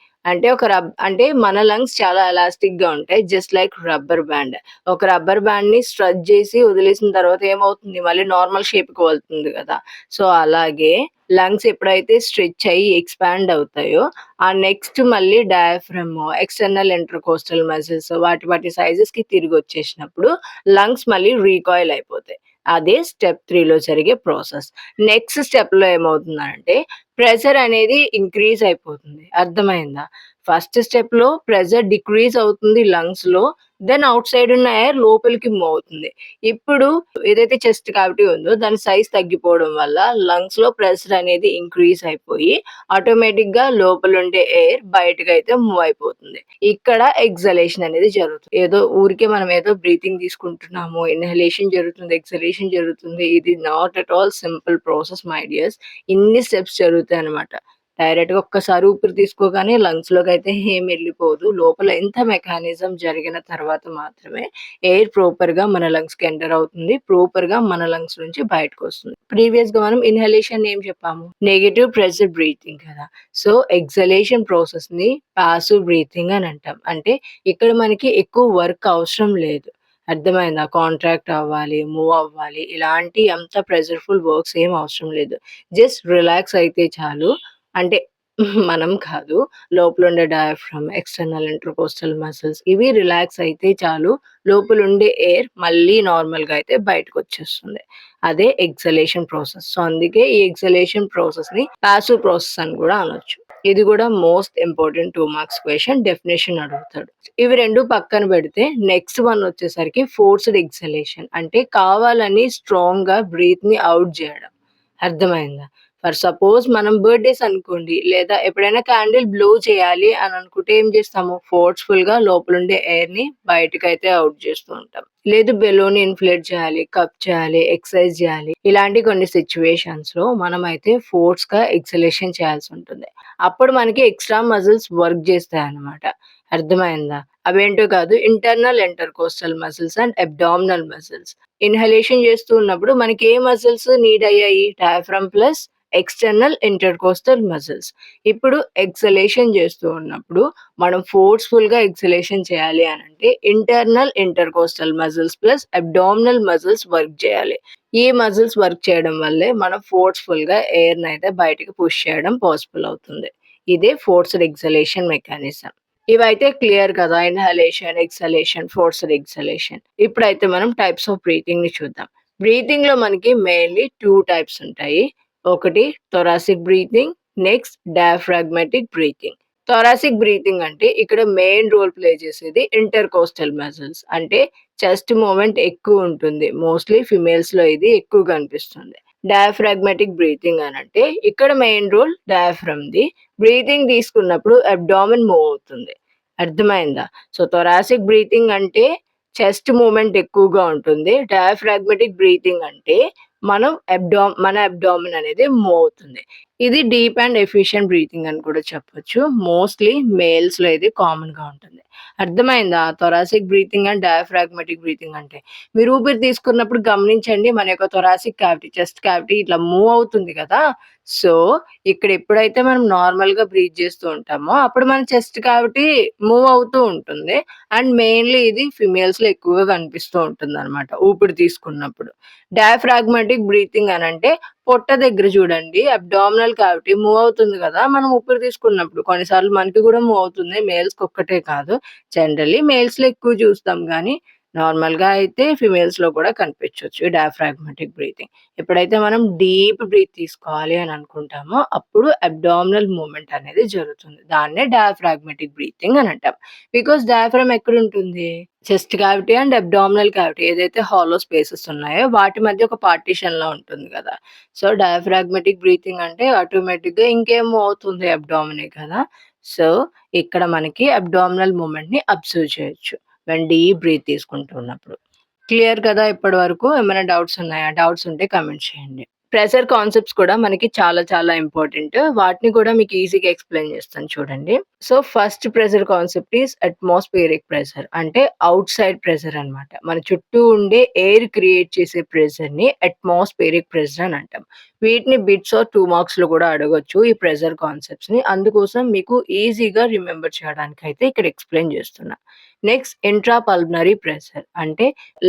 అంటే మన లంగ్స్ చాలా ఎలాస్టిక్‌గా ఉంటాయి. Just like rubber band. ఒక రబ్బర్ బ్యాండ్‌ని స్ట్రెచ్ చేసి వదిలేసిన తర్వాత ఏమవుతుంది? మళ్ళీ నార్మల్ షేప్‌కి వెళ్తుంది కదా! సో, అలాగే లంగ్స్ ఎప్పుడైతే స్ట్రెచ్ అయ్యి ఎక్స్‌పాండ్ అవుతాయో, ఆ నెక్స్ట్ మళ్ళీ డయాఫ్రామ్, ఎక్స్టర్నల్ ఇంటర్‌కోస్టల్ మజిల్స్ వాటి సైజెస్‌కి తిరిగొచ్చేసినప్పుడు లంగ్స్ మళ్ళీ రీకాయిల్ అయిపోతాయి. అదే స్టెప్ 3లో జరిగే ప్రాసెస్. నెక్స్ట్ స్టెప్‌లో ఏమవుతుందంటే ప్రెషర్ అనేది ఇంక్రీజ్ అయిపోతుంది. అర్థమైందా? ఫస్ట్ స్టెప్‌లో ప్రెషర్ డిక్రీజ్ అవుతుంది లంగ్స్‌లో. దెన్ ఔట్ సైడ్ ఉన్న ఎయిర్ లోపలికి మూవ్ అవుతుంది. ఇప్పుడు ఏదైతే చెస్ట్ క్యావిటీ ఉందో దాని సైజ్ తగ్గిపోవడం వల్ల లంగ్స్‌లో ప్రెషర్ అనేది ఇంక్రీజ్ అయిపోయి ఆటోమేటిక్‌గా లోపలుండే ఎయిర్ బయటకైతే మూవ్ అయిపోతుంది. ఇక్కడ ఎక్సలేషన్ అనేది జరుగుతుంది. ఏదో ఊరికే మనం ఏదో బ్రీతింగ్ తీసుకుంటున్నాము, ఇన్హలేషన్ జరుగుతుంది, ఎక్సలేషన్ జరుగుతుంది. ఇది not at all simple process my dears. ఇన్ని స్టెప్స్ జరుగుతాయన్నమాట. డైరెక్ట్‌గా ఒక్కసారి ఊపిరి తీసుకోగానే లంగ్స్‌లోకైతే ఏం ఎళ్ళిపోదు. లోపల ఎంత మెకానిజం జరిగిన తర్వాత మాత్రమే ఎయిర్ ప్రాపర్‌గా మన లంగ్స్‌కి ఎంటర్ అవుతుంది. ప్రాపర్‌గా మన లంగ్స్ నుంచి బయటకొస్తుంది. ప్రీవియస్‌గా మనం ఇన్హలేషన్ ఏం చెప్పాము? నెగెటివ్ ప్రెషర్ బ్రీతింగ్ కదా! సో, ఎక్సలేషన్ ప్రాసెస్‌ని పాసివ్ బ్రీతింగ్ అని అంటాం. అంటే ఇక్కడ మనకి ఎక్కువ వర్క్ అవసరం లేదు. అర్థమైందా? కాంట్రాక్ట్ అవ్వాలి, మూవ్ అవ్వాలి ఇలాంటి అంత ప్రెషర్‌ఫుల్ వర్క్స్ ఏం అవసరం లేదు. జస్ట్ రిలాక్స్ అయితే చాలు. అంటే మనం కాదు. లోపలుండే డయాఫ్రామ్, ఎక్స్టర్నల్ ఇంటర్‌కోస్టల్ మజిల్స్ ఇవి రిలాక్స్ అయితే చాలు. లోపలుండే ఎయిర్ మళ్ళీ నార్మల్‌గా అయితే బయటకొచ్చేస్తుంది. అదే ఎక్సలేషన్ ప్రాసెస్. సో, అందుకే ఈ ఎక్సలేషన్ ప్రాసెస్‌ని పాసివ్ ప్రాసెస్ అని గూడా అనొచ్చు. ఇది గూడా most important 2 marks question definition అడుగుతాడు. ఇవి 2 పక్కన పెడితే నెక్స్ట్ వన్ వచ్చేసరికి ఫోర్స్డ్ ఎక్సలేషన్. అంటే కావాలని స్ట్రాంగ్‌గా బ్రీత్‌ని ఔట్ జేయడం. అర్థమైందా? ఫర్ సపోజ్ మనం బర్త్‌డేస్ అనుకోండి లేదా ఎప్పుడైనా క్యాండిల్ బ్లో చేయాలి అని అనుకుంటే ఏం చేస్తాము? ఫోర్స్‌ఫుల్‌గా లోపలుండే ఎయిర్‌ని బయటకైతే ఔట్ చేస్తూ ఉంటాం. లేదు బెలూన్ ఇన్‌ఫ్లేట్ చేయాలి, కప్ చేయాలి, ఎక్సర్సైజ్ చేయాలి. ఇలాంటి కొన్ని సిట్యుయేషన్స్‌లో మనమైతే ఫోర్స్‌గా ఎక్సలేషన్ చేయాల్సుంటుంది. అప్పుడు మనకి ఎక్స్‌ట్రా మజిల్స్ వర్క్ చేస్తాయన్నమాట. అర్థమైందా? అవేంటో కాదు internal intercostal muscles and abdominal muscles. Inhalation చేస్తూ ఉన్నప్పుడు మనకి ఏ మజిల్స్ నీడ్ అయ్యాయి? Diaphragm plus external intercostal muscles. ఇప్పుడు ఎక్సలేషన్ చేస్తూ ఉన్నప్పుడు మనం ఫోర్స్‌ఫుల్‌గా ఎక్సలేషన్ చేయాలి అనంటే internal intercostal muscles plus abdominal muscles work చేయాలి. ఈ మజిల్స్ వర్క్ చేయడం వల్లే మనం ఫోర్స్‌ఫుల్‌గా ఎయిర్‌ని అయితే బయటికి పుష్ చేయడం పాసిబుల్ అవుతుంది. ఇదే ఫోర్స్డ్ ఎక్సలేషన్ మెకానిజం. ఇవైతే క్లియర్ కదా! Inhalation, exhalation, forced exhalation. ఇప్పుడైతే మనం టైప్స్ ఆఫ్ బ్రీతింగ్‌ని చూద్దాం. బ్రీతింగ్‌లో మనకి మెయిన్‌లీ 2 టైప్స్ ఉంటాయి. ఒకటి thoracic breathing, next diaphragmatic breathing. Thoracic breathing అంటే ఇక్కడ మెయిన్ రోల్ ప్లే చేసేది ఇంటర్‌కోస్టల్ మజిల్స్. అంటే చెస్ట్ మూవ్‌మెంట్ ఎక్కువుంటుంది. మోస్ట్‌లీ ఫీమేల్స్‌లో ఇది ఎక్కువ కనిపిస్తుంది. డయాఫ్రాగ్మాటిక్ బ్రీతింగ్ అనంటే ఇక్కడ మెయిన్ రోల్ డయాఫ్రమ్‌ది. బ్రీతింగ్ తీసుకున్నప్పుడు అబ్డామెన్ మూవ్ అవుతుంది. అర్థమైందా? సో, థొరాసిక్ బ్రీతింగ్ అంటే చెస్ట్ మూవ్‌మెంట్ ఎక్కువగా ఉంటుంది. డయాఫ్రాగ్మాటిక్ బ్రీతింగ్ అంటే మన అబ్డామెన్ అనేది మూవ్ అవుతుంది. ఇది డీప్ అండ్ ఎఫిషియంట్ బ్రీతింగ్ అని కూడా చెప్పొచ్చు. మోస్ట్‌లీ మేల్స్‌లో ఇది కామన్‌గా ఉంటుంది. అర్థమైందా? Thoracic breathing and diaphragmatic breathing అంటే. మీరు ఊపిరి తీసుకున్నప్పుడు గమనించండి మన యొక్క థొరాసిక్ క్యావిటీ, చెస్ట్ క్యావిటీ ఇట్లా మూవ్ అవుతుంది కదా! సో, ఇక్కడ ఎప్పుడైతే మనం నార్మల్‌గా బ్రీత్ చేస్తూ ఉంటామో అప్పుడు మన చెస్ట్ క్యావిటీ మూవ్ అవుతూ ఉంటుంది. అండ్ మెయిన్‌లీ ఇది ఫీమేల్స్‌లో ఎక్కువగా కనిపిస్తూ ఉంటుందనమాట ఊపిరి తీసుకున్నప్పుడు. డయాఫ్రాగ్మాటిక్ బ్రీతింగ్ అనంటే పొట్ట దగ్గర చూడండి అబ్డామినల్ క్యావిటీ మూవ్ అవుతుంది కదా! మనం ఊపిరి తీసుకున్నప్పుడు. కొన్నిసార్లు మనకి కూడా మూవ్ అవుతుంది. మేల్స్‌కి ఒక్కటే కాదు. జనరల్లీ మేల్స్‌లో ఎక్కువ చూస్తాం గానీ, నార్మల్‌గా అయితే ఫీమేల్స్‌లో కూడా కనిపించొచ్చు డయాఫ్రాగ్మాటిక్ బ్రీతింగ్. ఎప్పుడైతే మనం డీప్ బ్రీత్ తీసుకోవాలి అని అనుకుంటామో, అప్పుడు అబ్డామినల్ మూవ్‌మెంట్ అనేది జరుగుతుంది. దాన్నే డయాఫ్రాగ్మాటిక్ బ్రీతింగ్ అని అంటాం. బికాజ్ డయాఫ్రామ్ ఎక్కడుంటుంది? Chest cavity and abdominal cavity ఏదైతే హాలో స్పేసెస్ ఉన్నాయో వాటి మధ్య ఒక పార్టిషన్‌లా ఉంటుంది గదా! సో, డయాఫ్రాగ్మాటిక్ బ్రీతింగ్ అంటే ఆటోమేటిక్‌గా ఇంకేమో అవుతుంది అబ్డామినే కదా! సో, ఇక్కడ మనకి అబ్డామినల్ మూవ్‌మెంట్‌ని అబ్జర్వ్ చేయొచ్చు. వెన్ డీప్ బ్రీత్ తీసుకుంటున్నప్పుడు. క్లియర్ కదా ఇప్పటి వరకు? ఏమైనా డౌట్స్ ఉన్నాయా? డౌట్స్ ఉంటే కామెంట్ చేయండి. ప్రెషర్ కాన్సెప్ట్స్ కూడా మనకి చాలా చాలా ఇంపార్టెంట్. వాటిని కూడా మీకు ఈజీగా ఎక్స్‌ప్లెయిన్ చేస్తాను చూడండి. So, first pressure concept is atmospheric pressure. అంటే ఔట్‌సైడ్ ప్రెషర్ అన్నమాట. మన చుట్టూ ఉండే ఎయిర్ క్రియేట్ చేసే ప్రెషర్‌ని అట్మాస్ఫియరిక్ ప్రెషర్ అని అంటాం. వీటిని బిట్స్ ఆర్ 2 మార్క్స్‌లో కూడా అడగొచ్చు ఈ ప్రెషర్ కాన్సెప్ట్స్‌ని. అందుకోసం మీకు ఈజీగా రిమెంబర్ చేయడానికైతే ఇక్కడ ఎక్స్‌ప్లెయిన్ చేస్తున్నా. నెక్స్ట్ ఇంట్రా పల్మనరీ ప్రెషర్ అంటే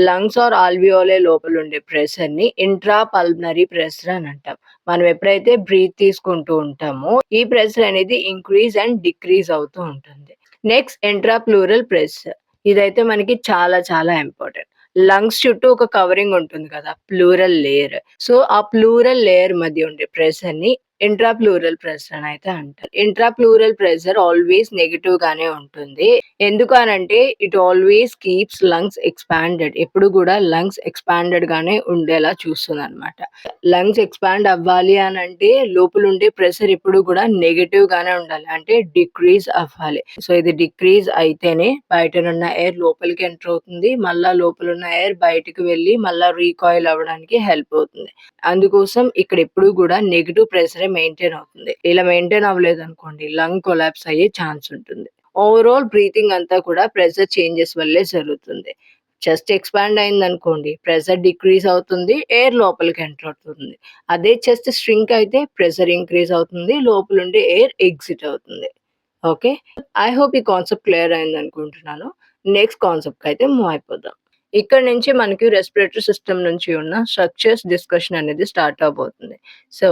లంగ్స్ ఆర్ ఆల్వియోలే లోపల ఉండే ప్రెషర్‌ని ఇంట్రా పల్మనరీ ప్రెషర్ అని అంటాం. మనం ఎప్పుడైతే బ్రీత్ తీసుకుంటూ ఉంటామో ఈ ప్రెషర్ అనేది ఇంక్రీజ్ అండ్ డిక్రీజ్ అవుతూ ఉంటుంది. Next intrapleural pressure. ఇదైతే మనకి చాలా చాలా ఇంపార్టెంట్. లంగ్స్ చుట్టూ ఒక కవరింగ్ ఉంటుంది కదా! Pleural layer. సో, ఆ ప్లూరల్ లేయర్ మధ్య ఉండే ప్రెషర్‌ని ఇంట్రా ప్లూరల్ ప్రెషర్ అని అయితే అంటారు. Intrapleural pressure always negative గానే ఉంటుంది. ఎందుకు అనంటే it always keeps lungs expanded. ఎప్పుడు కూడా లంగ్స్ ఎక్స్‌పాండెడ్ గానే ఉండేలా చూస్తుందనమాట. లంగ్స్ ఎక్స్‌పాండ్ అవ్వాలి అనంటే లోపలుండే ప్రెషర్ ఎప్పుడు కూడా నెగెటివ్ గానే ఉండాలి. అంటే డిక్రీజ్ అవ్వాలి. సో, ఇది డిక్రీజ్ అయితేనే బయటనున్న ఎయిర్ లోపలికి ఎంటర్ అవుతుంది. మళ్ళా లోపలున్న ఎయిర్ బయటికి వెళ్లి మళ్ళా రీకాయిల్ అవ్వడానికి హెల్ప్ అవుతుంది. అందుకోసం ఇక్కడ ఎప్పుడు కూడా నెగెటివ్ ప్రెషరే మెయింటైన్ అవుతుంది. ఇలా మెయింటైన్ అవ్వలేదనుకోండి లంగ్ కొలాప్స్ అయ్యే ఛాన్స్ ఉంటుంది. ఓవరాల్ బ్రీతింగ్ అంతా కూడా ప్రెషర్ చేంజెస్ వల్లే జరుగుతుంది. చెస్ట్ ఎక్స్‌పాండ్ అయిందనుకోండి ప్రెషర్ డిక్రీజ్ అవుతుంది. ఎయిర్ లోపలికి ఎంటర్ అవుతుంది. అదే చెస్ట్ ష్రింక్ అయితే ప్రెషర్ ఇంక్రీజ్ అవుతుంది. లోపలుండే ఎయిర్ ఎగ్జిట్ అవుతుంది. ఓకే. ఐ హోప్ ఈ కాన్సెప్ట్ క్లియర్ అయిందనుకుంటున్నాను. నెక్స్ట్ కాన్సెప్ట్‌కైతే మూవ్ అయిపోదాం. ఇక్కడ నుంచి మనకి రెస్పిరేటరీ సిస్టమ్ నుంచి ఉన్న స్ట్రక్చర్స్ డిస్కషన్ అనేది స్టార్ట్ అవబోతుంది. So,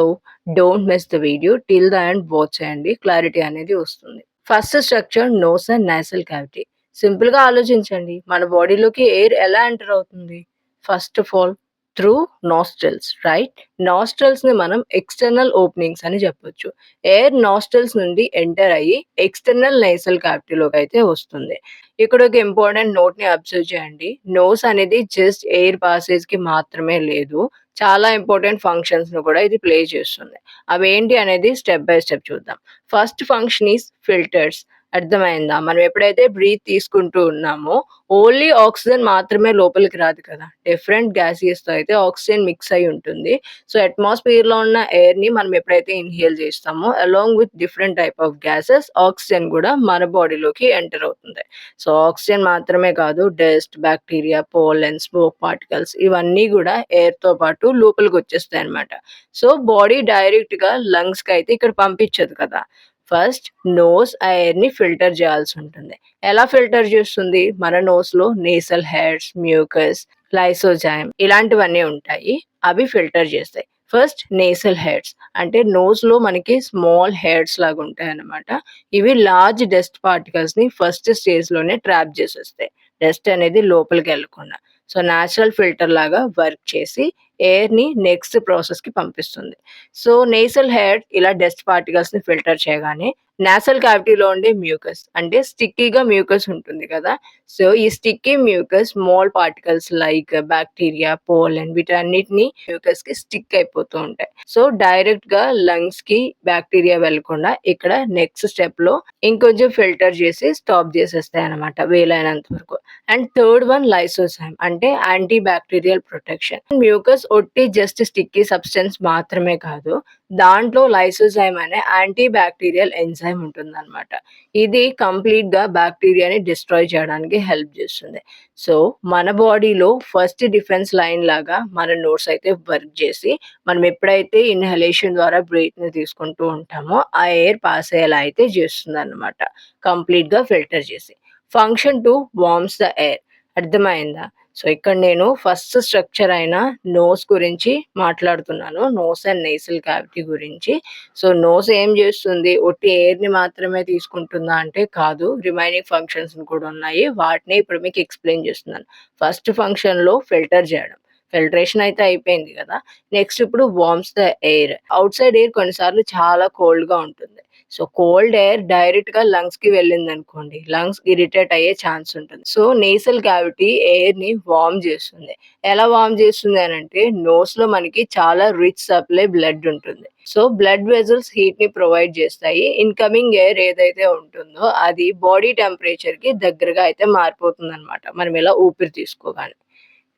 don't miss the video till the end watch చేయండి. క్లారిటీ అనేది వస్తుంది. First structure nose and nasal cavity. సింపుల్‌గా ఆలోచించండి. మన బాడీలోకి ఎయిర్ ఎలా ఎంటర్ అవుతుంది? First of all through nostrils right? నాస్ట్రిల్స్‌ని మనం ఎక్స్‌టర్నల్ ఓపెనింగ్స్ అని చెప్పొచ్చు. ఎయిర్ నాస్ట్రిల్స్ నుండి ఎంటర్ అయ్యి ఎక్స్‌టర్నల్ నేసల్ క్యావిటీలోకైతే వస్తుంది. ఇక్కడ ఒక ఇంపార్టెంట్ నోట్‌ని అబ్జర్వ్ చేయండి. నోస్ అనేది జస్ట్ ఎయిర్ పాసేజ్‌కి మాత్రమే లేదు. చాలా ఇంపార్టెంట్ ఫంక్షన్స్‌ని కూడా ఇది ప్లే చేస్తుంది. అవేంటి అనేది స్టెప్ బై స్టెప్ చూద్దాం. First function is filters. అర్థమైందా? మనం ఎప్పుడైతే బ్రీత్ తీసుకుంటూ ఉన్నామో ఓన్లీ ఆక్సిజన్ మాత్రమే లోపలికి రాదు కదా! డిఫరెంట్ గ్యాసెస్‌తో అయితే ఆక్సిజన్ మిక్స్ అయ్యి ఉంటుంది. సో, అట్మాస్ఫియర్‌లో ఉన్న ఎయిర్‌ని మనం ఎప్పుడైతే ఇన్‌హేల్ చేస్తామో along with different type of gases oxygen కూడా మన బాడీలోకి ఎంటర్ అవుతుంది. సో, ఆక్సిజన్ మాత్రమే కాదు dust, bacteria, pollen, smoke particles ఇవన్నీ గూడా ఎయిర్‌తో పాటు లోపలికొచ్చేస్తాయన్నమాట. సో, బాడీ డైరెక్ట్‌గా లంగ్స్‌కైతే ఇక్కడ పంపించదు కదా! ఫస్ట్ నోస్ ఆ ఎయిర్‌ని ఫిల్టర్ చేయాల్సుంటుంది. ఎలా ఫిల్టర్ చేస్తుంది? మన నోస్‌లో నేసల్ హెయిర్స్, మ్యూకస్, లైసోజైమ్ ఇలాంటివన్నీ ఉంటాయి. అవి ఫిల్టర్ చేస్తాయి. ఫస్ట్ నేసల్ హెయిర్స్ అంటే నోస్‌లో మనకి స్మాల్ హెయిర్స్ లాగా ఉంటాయన్నమాట. ఇవి లార్జ్ డస్ట్ పార్టికల్స్‌ని ఫస్ట్ స్టేజ్‌లోనే ట్రాప్ చేసేస్తాయి. డస్ట్ అనేది లోపలికెళ్ళకుండా. సో, నేచురల్ ఫిల్టర్ లాగా వర్క్ చేసి ఎయిర్‌ని నెక్స్ట్ ప్రాసెస్‌కి పంపిస్తుంది. సో, నేసల్ హెయిర్ ఇలా డస్ట్ పార్టికల్స్‌ని ఫిల్టర్ చేయగానే నాసల్ క్యావిటీలో ఉండే మ్యూకస్ అంటే స్టిక్కీగా మ్యూకస్ ఉంటుంది కదా! సో, ఈ sticky mucus small particles like bacteria, pollen వీటన్నిటిని మ్యూకస్‌కి స్టిక్ అయిపోతూ ఉంటాయి. సో, డైరెక్ట్‌గా లంగ్స్‌కి బాక్టీరియా వెళ్ళకుండా ఇక్కడ నెక్స్ట్ స్టెప్‌లో ఇంకొంచెం ఫిల్టర్ చేసి స్టాప్ చేసేస్తాయన్నమాట వీలైనంత వరకు. అండ్ థర్డ్ వన్ లైసోజైమ్ అంటే యాంటీ బాక్టీరియల్ ప్రొటెక్షన్. మ్యూకస్ ఒట్టి జస్ట్ స్టిక్కీ సబ్స్టెన్స్ మాత్రమే కాదు. దాంట్లో లైసోజైమ్ అనే యాంటీ బాక్టీరియల్ ఎంజైమ్ ఉంటుందన్నమాట. ఇది కంప్లీట్‌గా బాక్టీరియాని డిస్ట్రాయ్ చేయడానికి హెల్ప్ చేస్తుంది. సో, మన బాడీలో ఫస్ట్ డిఫెన్స్ లైన్ లాగా మన నోస్ అయితే వర్క్ చేసి, మనం ఎప్పుడైతే ఇన్‌హలేషన్ ద్వారా బ్రీత్‌ని తీసుకుంటూ ఉంటామో, ఆ ఎయిర్ పాస్ అయ్యేలా అయితే చేస్తుందన్నమాట. కంప్లీట్‌గా ఫిల్టర్ చేసి. Function 2 worms the air. అర్థమైందా? సో, ఇక్కడ నేను ఫస్ట్ స్ట్రక్చర్ అయిన నోస్ గురించి మాట్లాడుతున్నాను. నోస్ అండ్ నేసల్ క్యావిటీ గురించి. సో, నోస్ ఏం జేస్తుంది? ఒట్టి ఎయిర్‌ని మాత్రమే తీసుకుంటుందా అంటే కాదు. రిమైనింగ్ ఫంక్షన్స్ కూడా ఉన్నాయి. వాటిని ఇప్పుడు మీకు ఎక్స్‌ప్లెయిన్ చేస్తున్నాను. ఫస్ట్ ఫంక్షన్‌లో ఫిల్టర్ జేయడం. ఫిల్ట్రేషన్ అయితే అయిపోయింది గదా! నెక్స్ట్ ఇప్పుడు worms the air. Outside air కొన్నిసార్లు చాలా కోల్డ్‌గా ఉంటుంది. సో, కోల్డ్ ఎయిర్ డైరెక్ట్‌గా లంగ్స్‌కి వెళ్ళిందనుకోండి, లంగ్స్ ఇరిటేట్ అయ్యే ఛాన్స్ ఉంటుంది. సో, నేసల్ క్యావిటీ ఎయిర్‌ని వార్మ్ జేస్తుంది. ఎలా వార్మ్ జేస్తుంది అనంటే, నోస్‌లో మనకి చాలా రిచ్ సప్లై బ్లడ్ ఉంటుంది. సో, బ్లడ్ వెసల్స్ హీట్‌ని ప్రొవైడ్ చేస్తాయి. ఇన్‌కమింగ్ ఎయిర్ ఏదైతే ఉంటుందో, అది బాడీ టెంపరేచర్‌కి దగ్గరగా అయితే మారిపోతుందనమాట. మనం ఇలా ఊపిరి తీసుకోగానే.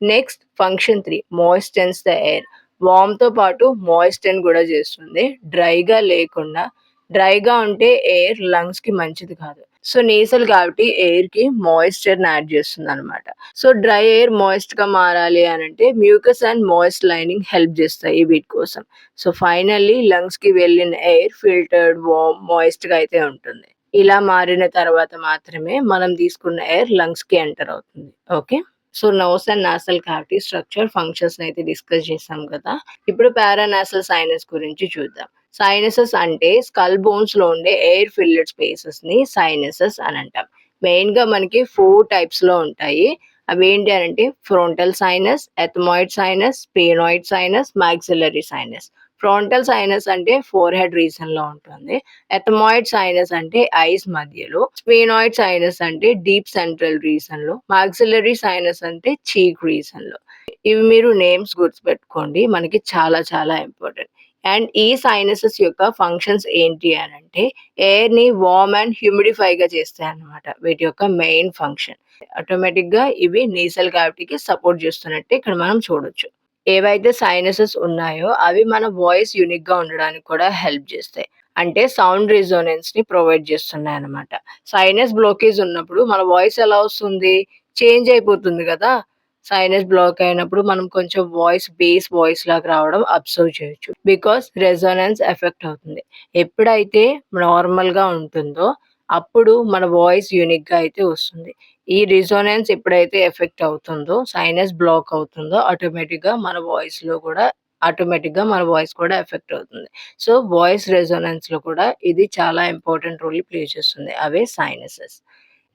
Next function 3 moistens the air. వార్మ్‌తో పాటు మాయిస్టెన్ గూడా జేస్తుంది. డ్రైగా లేకుండా డ్రైగా ఉంటే ఎయిర్ లంగ్స్‌కి మంచిది కాదు. సో, నేసల్ క్యావిటీ ఎయిర్‌కి మాయిశ్చర్‌ని యాడ్ చేస్తుందనమాట. సో, డ్రై ఎయిర్ మాయిస్ట్‌గా మారాలి అనంటే mucus and moist lining help చేస్తాయి వీటి కోసం. సో, ఫైనల్లీ లంగ్స్‌కి వెళ్ళిన ఎయిర్ ఫిల్టర్డ్, వార్మ్, మాయిస్ట్‌గా అయితే ఉంటుంది. ఇలా మారిన తర్వాత మాత్రమే మనం తీసుకున్న ఎయిర్ లంగ్స్‌కి ఎంటర్ అవుతుంది. Okay. So, nose and nasal cavity structure, ఫంక్షన్స్‌ని అయితే డిస్కస్ చేసాం కదా! ఇప్పుడు పారానాసల్ సైనస్ గురించి చూద్దాం. సైనసెస్ అంటే స్కల్ బోన్స్‌లో ఉండే ఎయిర్ ఫిల్డ్ స్పేసెస్‌ని సైనసెస్ అని అంటాం. మెయిన్‌గా మనకి 4 టైప్స్‌లో ఉంటాయి. అవేంటి అనంటే frontal sinus, ethmoid sinus, sphenoid sinus, maxillary sinus. Frontal sinus అంటే ఫోర్‌హెడ్ రీజియన్‌లో ఉంటుంది. ఎథమాయిడ్ సైనస్ అంటే ఐస్ మధ్యలో. స్ఫెనాయిడ్ సైనస్ అంటే డీప్ సెంట్రల్ రీజియన్‌లో. మాక్సిల్లరీ సైనస్ అంటే చీక్ రీజియన్‌లో. ఇవి మీరు నేమ్స్ గుర్తుపెట్టుకోండి. మనకి చాలా చాలా ఇంపార్టెంట్. అండ్ ఈ సైనసెస్ యొక్క ఫంక్షన్స్ ఏంటి అనంటే ఎయిర్‌ని వార్మ్ అండ్ హ్యూమిడిఫైగా చేస్తాయన్నమాట. వీటి యొక్క మెయిన్ ఫంక్షన్. ఆటోమేటిక్‌గా ఇవి నేసల్ క్యావిటీకి సపోర్ట్ చేస్తున్నట్టు ఇక్కడ మనం చూడొచ్చు. ఏవైతే సైనసెస్ ఉన్నాయో అవి మన వాయిస్ యూనిక్‌గా ఉండడానికి కూడా హెల్ప్ చేస్తాయి. అంటే సౌండ్ రెసొనెన్స్‌ని ప్రొవైడ్ చేస్తున్నాయన్నమాట. సైనస్ బ్లాకేజ్ ఉన్నప్పుడు మన వాయిస్ ఎలా వస్తుంది? చేంజ్ అయిపోతుంది గదా! సైనస్ బ్లాక్ అయినప్పుడు మనం కొంచెం బేస్ వాయిస్ లాగా రావడం అబ్జర్వ్ చేయొచ్చు. బికాస్ రెసొనెన్స్ ఎఫెక్ట్ అవుతుంది. ఎప్పుడైతే నార్మల్‌గా ఉంటుందో అప్పుడు మన వాయిస్ యూనిక్‌గా అయితే వస్తుంది. ఈ రెసొనెన్స్ ఎప్పుడైతే ఎఫెక్ట్ అవుతుందో, సైనస్ బ్లాక్ అవుతుందో ఆటోమేటిక్‌గా మన వాయిస్ కూడా ఎఫెక్ట్ అవుతుంది. సో, వాయిస్ రెసొనెన్స్‌లో కూడా ఇది చాలా ఇంపార్టెంట్ రోల్ ప్లే చేస్తుంది. అవే సైనసెస్.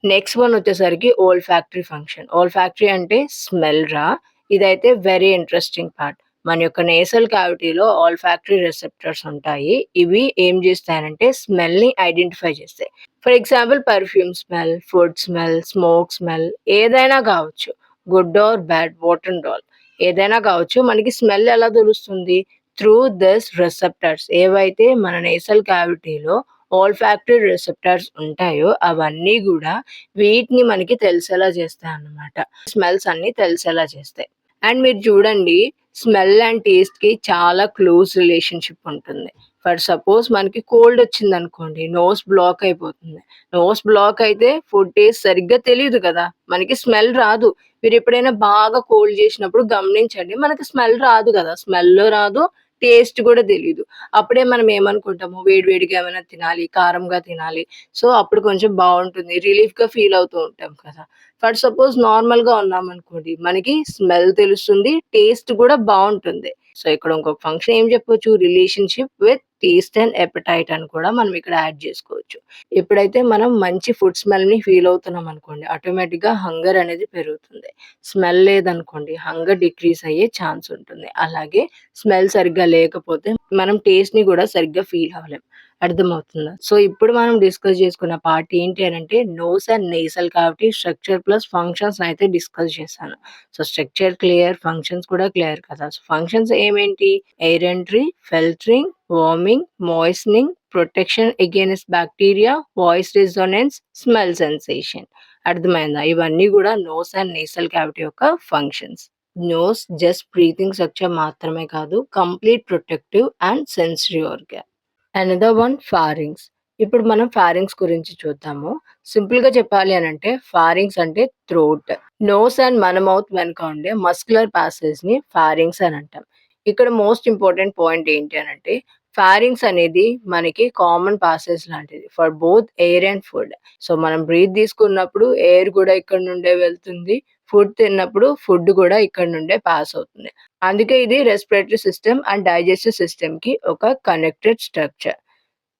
నెక్స్ట్ వన్ వచ్చేసరికి ఓల్ఫాక్టరీ ఫంక్షన్. ఓల్ఫాక్టరీ అంటే స్మెల్ రా! ఇదైతే వెరీ ఇంట్రెస్టింగ్ పార్ట్. మన యొక్క నేసల్ క్యావిటీలో ఓల్ఫాక్టరీ రిసెప్టర్స్ ఉంటాయి. ఇవి ఏం చేస్తాయనంటే స్మెల్‌ని ఐడెంటిఫై చేస్తాయి. For example perfume smell, food smell, smoke smell ఏదైనా కావచ్చు. Good or bad what and all ఏదైనా కావచ్చు. మనకి స్మెల్ ఎలా తెలుస్తుంది? త్రూ దిస్ రిసెప్టర్స్ ఏవైతే మన నేసల్ క్యావిటీలో ఓల్ఫాక్టరీ రిసెప్టర్స్ ఉంటాయో అవన్నీ గూడా వీటిని మనకి తెలిసేలా చేస్తాయన్నమాట. స్మెల్స్ అన్నీ తెలిసేలా చేస్తాయి. అండ్ మీరు చూడండి స్మెల్ అండ్ టేస్ట్‌కి చాలా క్లోజ్ రిలేషన్‌షిప్ ఉంటుంది. ఫర్ సపోజ్ మనకి కోల్డ్ వచ్చిందనుకోండి నోస్ బ్లాక్ అయిపోతుంది. నోస్ బ్లాక్ అయితే ఫుడ్ టేస్ట్ సరిగ్గా తెలీదు కదా! మనకి స్మెల్ రాదు. మీరెప్పుడైనా బాగా కోల్డ్ చేసినప్పుడు గమనించండి మనకి స్మెల్ రాదు గదా! స్మెల్ రాదు, టేస్ట్ కూడా తెలీదు. అప్పుడే మనం ఏమనుకుంటాము వేడి వేడిగా ఏమైనా తినాలి, కారంగా తినాలి. సో, అప్పుడు కొంచెం బావుంటుంది. రిలీఫ్‌గా ఫీల్ అవుతూ ఉంటాం కదా! ఫర్ సపోజ్ నార్మల్‌గా ఉన్నామనుకోండి, మనకి స్మెల్ తెలుస్తుంది. టేస్ట్ కూడా బావుంటుంది. సో, ఇక్కడ ఇంకొక ఫంక్షన్ ఏం చెప్పొచ్చు, relationship with taste and appetite అని కూడా మనం ఇక్కడ యాడ్ చేసుకోవచ్చు. ఎప్పుడైతే మనం మంచి ఫుడ్ స్మెల్‌ని ఫీల్ అవుతున్నాం అనుకోండి, ఆటోమేటిక్‌గా హంగర్ అనేది పెరుగుతుంది. స్మెల్ లేదనుకోండి, హంగర్ డిక్రీజ్ అయ్యే ఛాన్స్ ఉంటుంది. అలాగే స్మెల్ సరిగ్గా లేకపోతే మనం టేస్ట్‌ని కూడా సరిగ్గా ఫీల్ అవ్వలేం. అర్థమవుతుందా? సో, ఇప్పుడు మనం డిస్కస్ చేసుకున్న పార్ట్ ఏంటి అనంటే nose and nasal cavity structure plus functions అయితే డిస్కస్ చేశాను. సో, స్ట్రక్చర్ క్లియర్, ఫంక్షన్స్ కూడా క్లియర్ కదా! సో, ఫంక్షన్స్ ఏమేంటి? Air entry, filtering, warming, moistening, protection against bacteria, voice resonance, smell sensation. అర్థమైందా? ఇవన్నీ కూడా నోస్ అండ్ నేసల్ క్యావిటీ యొక్క functions. Nose just breathing structure మాత్రమే కాదు, complete protective and sensory organ. Another one pharynx. ఇప్పుడు మనం pharynx గురించి చూద్దాము. సింపుల్‌గా చెప్పాలి అనంటే ఫారింగ్స్ అంటే థ్రోట్. నోస్ అండ్ మన మౌత్ వెనక ఉండే మస్క్యులర్ పాసేజ్‌ని ఫారింగ్స్ అని అంటాం. ఇక్కడ మోస్ట్ ఇంపార్టెంట్ పాయింట్ ఏంటి అనంటే ఫారింగ్స్ అనేది మనకి కామన్ పాసేజ్ లాంటిది for both air and food. So, మనం బ్రీత్ తీసుకున్నప్పుడు ఎయిర్ కూడా ఇక్కడి నుండే వెళ్తుంది. ఫుడ్ తిన్నప్పుడు ఫుడ్ కూడా ఇక్కడి నుండే పాస్ అవుతుంది. అందుకే ఇది రెస్పిరేటరీ సిస్టమ్ అండ్ డైజెస్టివ్ సిస్టమ్‌కి ఒక కనెక్టెడ్ స్ట్రక్చర్.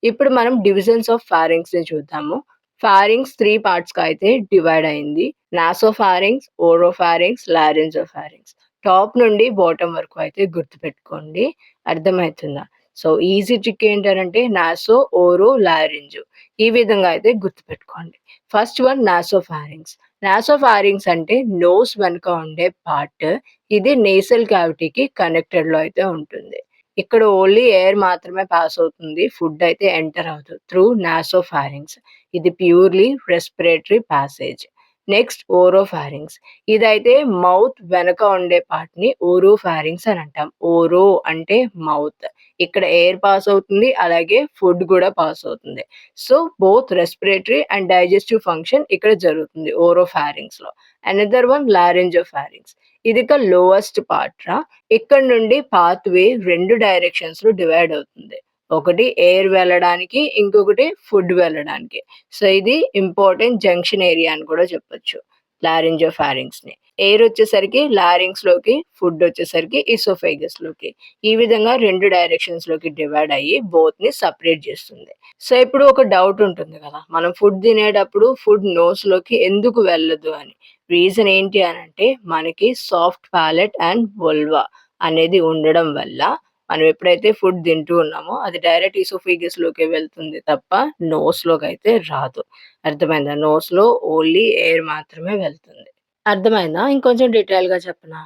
ఇప్పుడు మనం డివిజన్స్ ఆఫ్ ఫారింగ్స్‌ని చూద్దాము. ఫారింగ్స్ 3 పార్ట్స్‌గా అయితే డివైడ్ అయింది. Nasopharynx, oropharynx, laryngopharynx. టాప్ నుండి బాటమ్ వరకు అయితే గుర్తుపెట్టుకోండి. అర్థమైతుందా? సో, ఈజీ ట్రిక్ ఏంటనంటే నాసో, ఓరో, లారింజో. ఈ విధంగా అయితే గుర్తుపెట్టుకోండి. First one nasopharynx. నాసోఫారింగ్స్ అంటే నోస్ వెనుక ఉండే పార్ట్. ఇది నేసల్ క్యావిటీకి కనెక్టెడ్‌లో అయితే ఉంటుంది. ఇక్కడ ఓన్లీ ఎయిర్ మాత్రమే పాస్ అవుతుంది. ఫుడ్ అయితే ఎంటర్ అవ్వదు. Through nasopharynx. ఇది purely respiratory passage. Next oropharynx. ఇదైతే మౌత్ వెనక ఉండే పార్ట్‌ని ఓరోఫారింగ్స్ అని అంటాం. ఓరో అంటే మౌత్. ఇక్కడ ఎయిర్ పాస్ అవుతుంది. అలాగే ఫుడ్ కూడా పాస్ అవుతుంది. So, both respiratory and digestive function ఇక్కడ జరుగుతుంది ఓరోఫారింగ్స్‌లో. Another one laryngopharynx. ఇదిక లోయెస్ట్ పార్ట్ రా. ఇక్కడ నుండి పాత్‌వే 2 డైరెక్షన్స్‌లో డివైడ్ అవుతుంది. ఒకటి ఎయిర్ వెళ్ళడానికి, ఇంకొకటి ఫుడ్ వెళ్ళడానికి. సో, ఇది ఇంపార్టెంట్ జంక్షన్ ఏరియా అని కూడా చెప్పొచ్చు. లారింజోఫారింగ్స్‌ని. ఎయిర్ వచ్చేసరికి లారింగ్స్‌లోకి, ఫుడ్ వచ్చేసరికి ఈసోఫేగస్‌లోకి. ఈ విధంగా 2 డైరెక్షన్స్‌లోకి డివైడ్ అయ్యి బోత్‌ని సెపరేట్ చేస్తుంది. సో, ఇప్పుడు ఒక డౌట్ ఉంటుంది కదా! మనం ఫుడ్ తినేటప్పుడు ఫుడ్ నోస్‌లోకి ఎందుకు వెళ్ళదు అని. రీజన్ ఏంటి అనంటే మనకి సాఫ్ట్ పాలెట్ అండ్ వల్వా అనేది ఉండడం వల్ల మనం ఎప్పుడైతే ఫుడ్ తింటూ ఉన్నామో అది డైరెక్ట్ ఈసోఫేగస్‌లోకే వెళ్తుంది తప్ప నోస్‌లోకైతే రాదు. అర్థమైందా? నోస్‌లో ఓన్లీ ఎయిర్ మాత్రమే వెళ్తుంది. అర్థమైందా? ఇంకొంచెం డీటెయిల్‌గా చెప్పనా?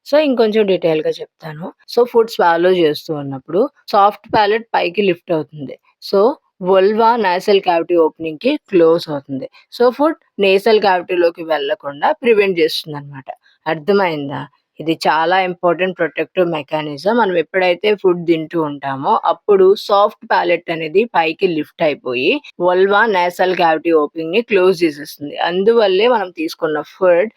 సో, ఇంకొంచెం డీటెయిల్‌గా చెప్తాను. సో, ఫుడ్ స్వాలో చేస్తూ ఉన్నప్పుడు సాఫ్ట్ పాలెట్ పైకి లిఫ్ట్ అవుతుంది. సో, వల్వా నాసల్ క్యావిటీ ఓపెనింగ్‌కి క్లోజ్ అవుతుంది. సో, ఫుడ్ నేసల్ క్యావిటీలోకి వెళ్ళకుండా ప్రివెంట్ చేస్తుందనమాట. అర్థమైందా? ఇది చాలా ఇంపార్టెంట్ ప్రొటెక్టివ్ మెకానిజం. మనం ఎప్పుడైతే ఫుడ్ తింటూ ఉంటామో అప్పుడు సాఫ్ట్ పాలెట్ అనేది పైకి లిఫ్ట్ అయిపోయి వల్వా నాసల్ క్యావిటీ ఓపెనింగ్‌ని క్లోజ్ చేసేస్తుంది. అందువల్లే మనం తీసుకున్న ఫుడ్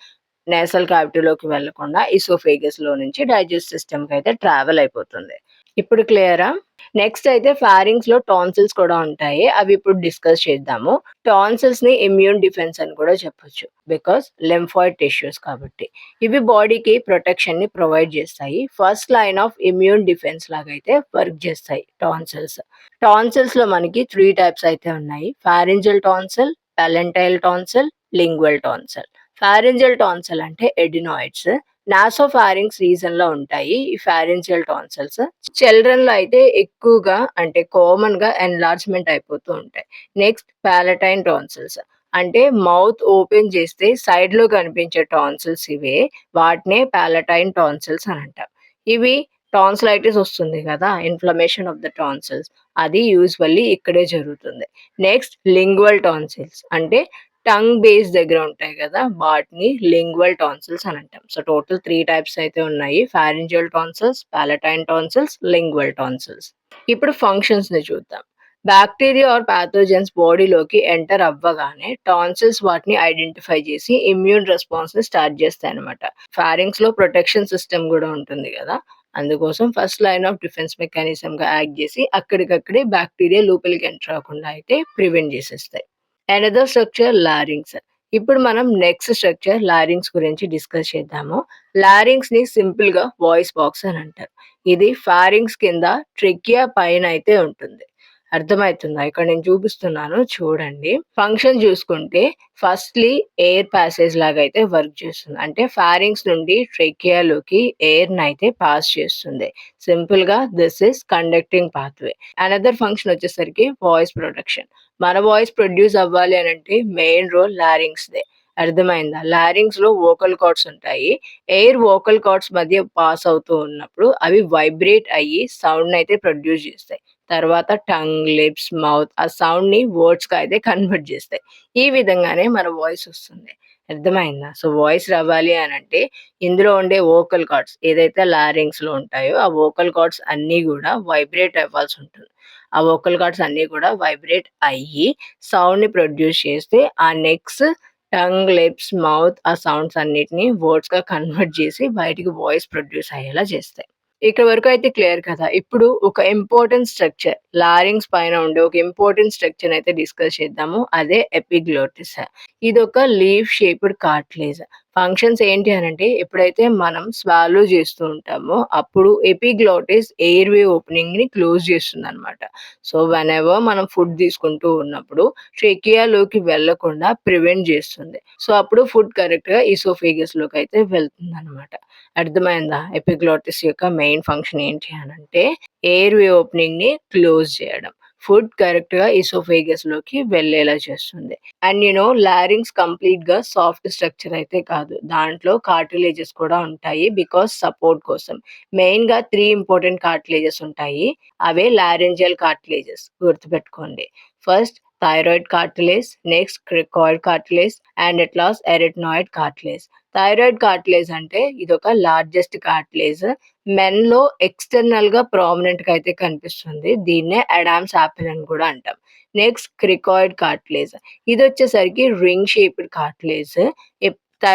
నేసల్ క్యావిటీలోకి వెళ్ళకుండా ఈసోఫేగస్‌లో నుంచి డైజెస్ట్ సిస్టమ్‌కయితే ట్రావెల్ అయిపోతుంది. ఇప్పుడు క్లియరా? నెక్స్ట్ అయితే ఫారింగ్స్‌లో టాన్సిల్స్ కూడా ఉంటాయి. అవి ఇప్పుడు డిస్కస్ చేద్దాము. టాన్సిల్స్‌ని ఇమ్యూన్ డిఫెన్స్ అని కూడా చెప్పొచ్చు. బికాజ్ లింఫాయిడ్ టిష్యూస్ కాబట్టి. ఇవి బాడీకి ప్రొటెక్షన్‌ని ప్రొవైడ్ చేస్తాయి. First line of immune defence లాగైతే వర్క్ చేస్తాయి టాన్సిల్స్. టాన్సిల్స్‌లో మనకి 3 టైప్స్ అయితే ఉన్నాయి. Pharyngeal tonsil, palatine tonsil, lingual tonsil. Pharyngeal tonsil అంటే ఎడినాయిడ్స్. నాసోఫారింగ్స్ రీజన్‌లో ఉంటాయి ఈ ఫారింజియల్ టాన్సిల్స్. చిల్డ్రన్‌లో అయితే ఎక్కువగా అంటే కామన్‌గా ఎన్లార్జ్‌మెంట్ అయిపోతూ ఉంటాయి. Next palatine tonsils. అంటే మౌత్ ఓపెన్ చేస్తే సైడ్‌లో కనిపించే టాన్సిల్స్ ఇవే. వాటినే పాలటైన్ టాన్సిల్స్ అని అంటాం. ఇవి టాన్సిలైటిస్ వస్తుంది కదా! Inflammation of the tonsils. అది యూజువల్లీ ఇక్కడే జరుగుతుంది. నెక్స్ట్ లింగ్వల్ టాన్సిల్స్ అంటే టంగ్ బేస్ దగ్గర ఉంటాయి కదా! వాటిని లింగ్వల్ టాన్సిల్స్ అని అంటాం. సో, టోటల్ 3 టైప్స్ అయితే ఉన్నాయి. Pharyngeal tonsils, palatine tonsils, lingual tonsils. ఇప్పుడు ఫంక్షన్స్‌ని చూద్దాం. బాక్టీరియా ఆర్ పాథోజన్స్ బాడీలోకి ఎంటర్ అవ్వగానే టాన్సిల్స్ వాటిని ఐడెంటిఫై చేసి ఇమ్యూన్ రెస్పాన్స్‌ని స్టార్ట్ చేస్తాయన్నమాట. ఫారింగ్స్‌లో ప్రొటెక్షన్ సిస్టమ్ గూడా ఉంటుంది గదా! అందుకోసం ఫస్ట్ లైన్ ఆఫ్ డిఫెన్స్ మెకానిజంగా యాక్ట్ చేసి అక్కడికక్కడే బ్యాక్టీరియా లోపలికి ఎంటర్ అవ్వకుండా అయితే ప్రివెంట్ చేసేస్తాయి. Another structure larynx. ఇప్పుడు మనం నెక్స్ట్ స్ట్రక్చర్ లారింగ్స్ గురించి డిస్కస్ చేద్దాము. లారింగ్స్ ని సింపుల్ గా వాయిస్ బాక్స్ అని అంటారు. ఇది ఫారింగ్స్ కింద ట్రెకియా పైన అయితే ఉంటుంది. అర్థమవుతుందా? ఇక్కడ నేను చూపిస్తున్నాను చూడండి. ఫంక్షన్ చూసుకుంటే ఫస్ట్‌లీ ఎయిర్ పాసేజ్ లాగా అయితే వర్క్ చేస్తుంది. అంటే ఫారింగ్స్ నుండి ట్రెకియాలోకి ఎయిర్‌నయితే పాస్ చేస్తుంది. సింపుల్‌గా this is conducting pathway. Another function వచ్చేసరికి వాయిస్ ప్రొడక్షన్. మన వాయిస్ ప్రొడ్యూస్ అవ్వాలి అనంటే మెయిన్ రోల్ లారింగ్స్‌దే. అర్థమైందా? లారింగ్స్‌లో వోకల్ కార్డ్స్ ఉంటాయి. ఎయిర్ వోకల్ కార్డ్స్ మధ్య పాస్ అవుతూ ఉన్నప్పుడు అవి వైబ్రేట్ అయ్యి సౌండ్‌నయితే ప్రొడ్యూస్ చేస్తాయి. తర్వాత టంగ్, లిప్స్, మౌత్ ఆ సౌండ్‌ని వర్డ్స్‌గా అయితే కన్వర్ట్ చేస్తాయి. ఈ విధంగానే మన వాయిస్ వస్తుంది. అర్థమైందా? సో, వాయిస్ రావాలి అనంటే ఇందులో ఉండే వోకల్ కార్డ్స్ ఏదైతే లారింగ్స్‌లో ఉంటాయో ఆ వోకల్ కార్డ్స్ అన్నీ గూడా వైబ్రేట్ అవ్వాల్సి ఉంటుంది. ఆ వోకల్ కార్డ్స్ అన్నీ కూడా వైబ్రేట్ అయ్యి సౌండ్‌ని ప్రొడ్యూస్ చేస్తే ఆ నెక్స్ట్ టంగ్, లిప్స్, మౌత్ ఆ సౌండ్స్ అన్నిటిని వర్డ్స్‌గా కన్వర్ట్ చేసి బయటికి వాయిస్ ప్రొడ్యూస్ అయ్యేలా చేస్తాయి. ఇక్కడ వరకు అయితే క్లియర్ కదా! ఇప్పుడు ఒక ఇంపార్టెంట్ స్ట్రక్చర్ లారింగ్స్ పైన ఉండే ఒక ఇంపార్టెంట్ స్ట్రక్చర్‌ని అయితే డిస్కస్ చేద్దాము. అదే ఎపిగ్లోటిస్. ఇదొక లీఫ్ షేప్డ్ కార్టిలేజ్. ఫంక్షన్స్ ఏంటి అనంటే ఎప్పుడైతే మనం స్వాలో చేస్తూ ఉంటామో అప్పుడు ఎపిగ్లోటిస్ ఎయిర్‌వే ఓపెనింగ్‌ని క్లోజ్ చేస్తుందనమాట. సో, వెనెవర్ మనం ఫుడ్ తీసుకుంటూ ఉన్నప్పుడు ట్రెకియాలోకి వెళ్ళకుండా ప్రివెంట్ చేస్తుంది. సో, అప్పుడు ఫుడ్ కరెక్ట్‌గా ఈసోఫేగస్‌లోకి అయితే వెళ్తుందనమాట. అర్థమైందా? ఎపిగ్లోటిస్ యొక్క మెయిన్ ఫంక్షన్ ఏంటి అనంటే ఎయిర్‌వే ఓపెనింగ్‌ని క్లోజ్ చేయడం. ఫుడ్ కరెక్ట్‌గా ఈసోఫేగస్‌లోకి వెళ్ళేలా చేస్తుంది. అండ్ లారింగ్స్ కంప్లీట్‌గా సాఫ్ట్ స్ట్రక్చర్ అయితే కాదు. దాంట్లో కార్టిలేజెస్ కూడా ఉంటాయి. బికాజ్ సపోర్ట్ కోసం. మెయిన్‌గా 3 ఇంపార్టెంట్ కార్టిలేజెస్ ఉంటాయి. అవే లారింజియల్ కార్టిలేజెస్ గుర్తుపెట్టుకోండి. First thyroid cartilage, next cricoid cartilage and at last arytenoid cartilage. Thyroid cartilage అంటే ఇదొక లార్జెస్ట్ కార్టిలేజ్. మెన్‌లో ఎక్స్‌టర్నల్‌గా ప్రామినెంట్‌గా అయితే కనిపిస్తుంది. దీన్నే అడామ్స్ యాపిల్ అని కూడా అంటాం. Next cricoid cartilage. ఇదొచ్చేసరికి రింగ్ షేప్డ్ కార్టిలేజ్.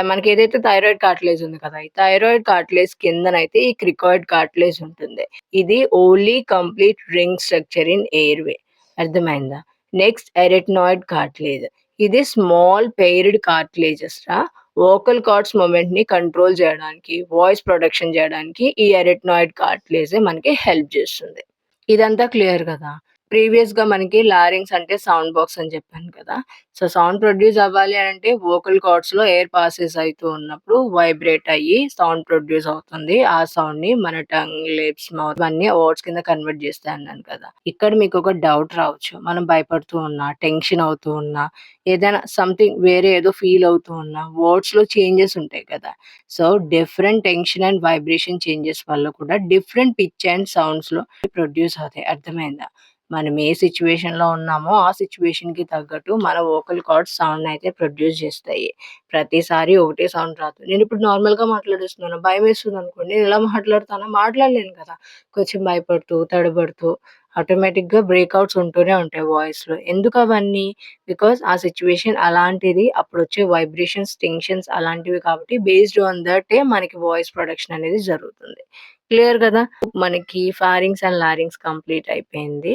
మనకేదైతే థైరాయిడ్ కార్టిలేజ్ ఉంది కదా! ఈ థైరాయిడ్ కార్టిలేజ్ కిందనైతే ఈ క్రికాయిడ్ కార్టిలేజ్ ఉంటుంది. ఇది only complete ring structure in airway. అర్థమైందా? Next arytenoid cartilage. ఇది స్మాల్ పెయిర్డ్ కార్టిలేజెస్ రా. వోకల్ కార్డ్స్ మూవ్‌మెంట్‌ని కంట్రోల్ జేయడానికి, వాయిస్ ప్రొడక్షన్ జేయడానికి ఈ ఎరిటనాయిడ్ కార్టిలేజే మనకి హెల్ప్ జేస్తుంది. ఇదంతా క్లియర్ గదా! ప్రీవియస్‌గా మనకి లారింగ్స్ అంటే సౌండ్ బాక్స్ అని చెప్పాను కదా! సో, సౌండ్ ప్రొడ్యూస్ అవ్వాలి అనంటే వోకల్ కార్డ్స్‌లో ఎయిర్ పాసెస్ అయితూ ఉన్నప్పుడు వైబ్రేట్ అయ్యి సౌండ్ ప్రొడ్యూస్ అవుతుంది. ఆ సౌండ్‌ని మన టంగ్, లిప్స్, మౌత్ ఇవన్నీ వర్డ్స్ కింద కన్వర్ట్ చేస్తాయి అన్నాను కదా! ఇక్కడ మీకొక డౌట్ రావచ్చు. మనం భయపడుతూ ఉన్నా, టెన్షన్ అవుతూ ఉన్నా, ఏదైనా సంథింగ్ వేరే ఏదో ఫీల్ అవుతూ ఉన్నా వర్డ్స్‌లో చేంజెస్ ఉంటాయి కదా! So, different tension and vibration changes వల్ల కూడా డిఫరెంట్ పిచ్ అండ్ సౌండ్స్‌లో ప్రొడ్యూస్ అవుతాయి. అర్థమైందా? మనం ఏ సిట్యుయేషన్‌లో ఉన్నామో ఆ సిట్యుయేషన్‌కి తగ్గట్టు మన వోకల్ కార్డ్స్ సౌండ్‌నయితే ప్రొడ్యూస్ చేస్తాయి. ప్రతిసారి ఒకటే సౌండ్ రాదు. నేనిప్పుడు నార్మల్‌గా మాట్లాడేస్తున్నాను. భయమేస్తుందనుకోండి నేను ఎలా మాట్లాడతానా? మాట్లాడలేను కదా! కొంచెం భయపడుతూ, తడబడుతూ ఆటోమేటిక్‌గా బ్రేకౌట్స్ ఉంటూనే ఉంటాయి వాయిస్‌లో. ఎందుకవన్నీ? బికాజ్ ఆ సిట్యుయేషన్ అలాంటిది. అప్పుడొచ్చే వైబ్రేషన్స్, టెన్షన్స్ అలాంటివి కాబట్టి బేస్డ్ ఆన్ దట్టే మనకి వాయిస్ ప్రొడక్షన్ అనేది జరుగుతుంది. క్లియర్ గదా! మనకి ఫారింగ్స్ అండ్ లారింగ్స్ కంప్లీట్ అయిపోయింది.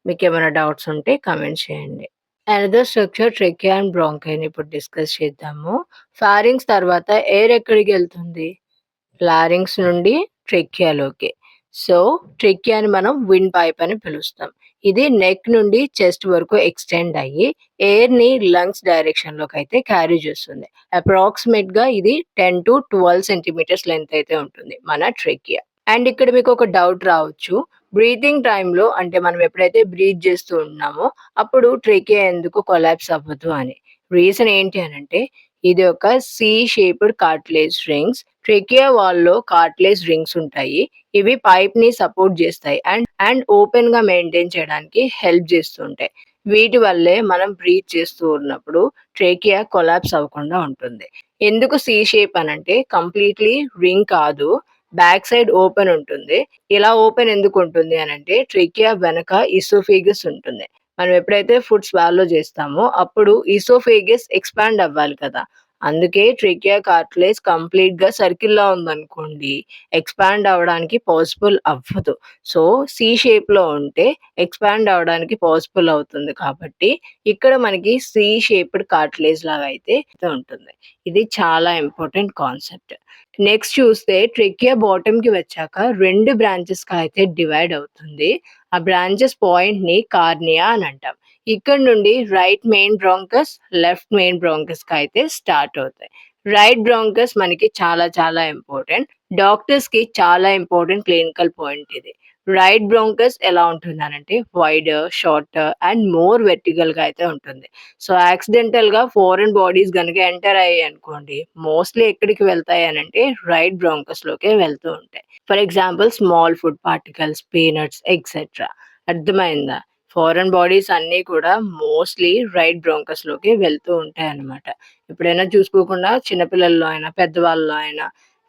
మీకేమైనా డౌట్స్ ఉంటే కామెంట్ చేయండి. అనదర్ స్ట్రక్చర్ ట్రెకియా అండ్ బ్రాంకైని ఇప్పుడు డిస్కస్ చేద్దాము. ఫారింగ్స్ తర్వాత ఎయిర్ ఎక్కడికెళ్తుంది? లారింగ్స్ నుండి ట్రెకియాలోకి. సో, ట్రెకియాని మనం విండ్ పైప్ అని పిలుస్తాం. ఇది నెక్ నుండి చెస్ట్ వరకు ఎక్స్‌టెండ్ అయ్యి ఎయిర్‌ని లంగ్స్ డైరెక్షన్‌లోకైతే క్యారీ చేస్తుంది. అప్రాక్సిమేట్‌గా ఇది 10-12 సెంటీమీటర్స్ లెంత్ అయితే ఉంటుంది మన ట్రెకియా. అండ్ ఇక్కడ మీకొక డౌట్ రావచ్చు. బ్రీతింగ్ టైమ్‌లో అంటే మనం ఎప్పుడైతే బ్రీత్ చేస్తూ ఉన్నామో అప్పుడు ట్రెకియా ఎందుకు కొలాప్స్ అవ్వదు అని. రీజన్ ఏంటి అనంటే ఇది ఒక C shaped cartilage rings. Trachea వాల్‌లో కార్టిలేజ్ రింగ్స్ ఉంటాయి. ఇవి పైప్‌ని సపోర్ట్ చేస్తాయి. అండ్ ఓపెన్‌గా మెయింటైన్ చేయడానికి హెల్ప్ చేస్తూ ఉంటాయి. వీటి వల్లే మనం బ్రీత్ చేస్తూ ఉన్నప్పుడు ట్రెకియా కొలాప్స్ అవ్వకుండా ఉంటుంది. ఎందుకు సి షేప్ అనంటే కంప్లీట్‌లీ రింగ్ కాదు. బ్యాక్ సైడ్ ఓపెన్ ఉంటుంది. ఇలా ఓపెన్ ఎందుకుంటుంది అనంటే ట్రెకియా వెనక ఈసోఫేగస్ ఉంటుంది. మనం ఎప్పుడైతే ఫుడ్ స్వాలో చేస్తామో అప్పుడు ఈసోఫేగస్ ఎక్స్‌పాండ్ అవ్వాలి కదా! అందుకే ట్రెకియా కార్టిలేజ్ కంప్లీట్‌గా సర్కిల్‌లా ఉందనుకోండి, ఎక్స్‌పాండ్ అవ్వడానికి పాసిబుల్ అవ్వదు. సో, సి షేప్‌లో ఉంటే ఎక్స్‌పాండ్ అవ్వడానికి పాసిబుల్ అవుతుంది కాబట్టి, ఇక్కడ మనకి సి షేప్డ్ కార్టిలేజ్ లాగా అయితే ఉంటుంది. ఇది చాలా ఇంపార్టెంట్ కాన్సెప్ట్. నెక్స్ట్ చూస్తే ట్రెకియా బాటమ్‌కి వచ్చాక 2 బ్రాంచెస్‌గా అయితే డివైడ్ అవుతుంది. ఆ బ్రాంచెస్ పాయింట్‌ని కార్నియా అని అంటాం. ఇక్కడ నుండి right main bronchus, left main బ్రాంకస్‌గా అయితే స్టార్ట్ అవుతాయి. రైట్ బ్రాంకస్ మనకి చాలా చాలా ఇంపార్టెంట్. డాక్టర్స్‌కి చాలా ఇంపార్టెంట్ క్లినికల్ పాయింట్ ఇది. రైట్ బ్రాంకస్ ఎలా ఉంటుందనంటే వైడర్, షార్టర్ అండ్ మోర్ వెర్టికల్‌గా అయితే ఉంటుంది. సో, యాక్సిడెంటల్‌గా ఫారెన్ బాడీస్ గనుక ఎంటర్ అయ్యాయనుకోండి, మోస్ట్‌లీ ఎక్కడికి వెళ్తాయి అనంటే రైట్ బ్రాంకస్‌లోకే వెళ్తూ ఉంటాయి. For example small food particles, peanuts etcetera. అర్థమైందా? ఫారెన్ బాడీస్ అన్నీ కూడా మోస్ట్‌లీ రైట్ బ్రాంకస్‌లోకి వెళ్తూ ఉంటాయన్నమాట. ఎప్పుడైనా చూసుకోకుండా చిన్న పిల్లల్లో అయినా, పెద్దవాళ్ళలో అయినా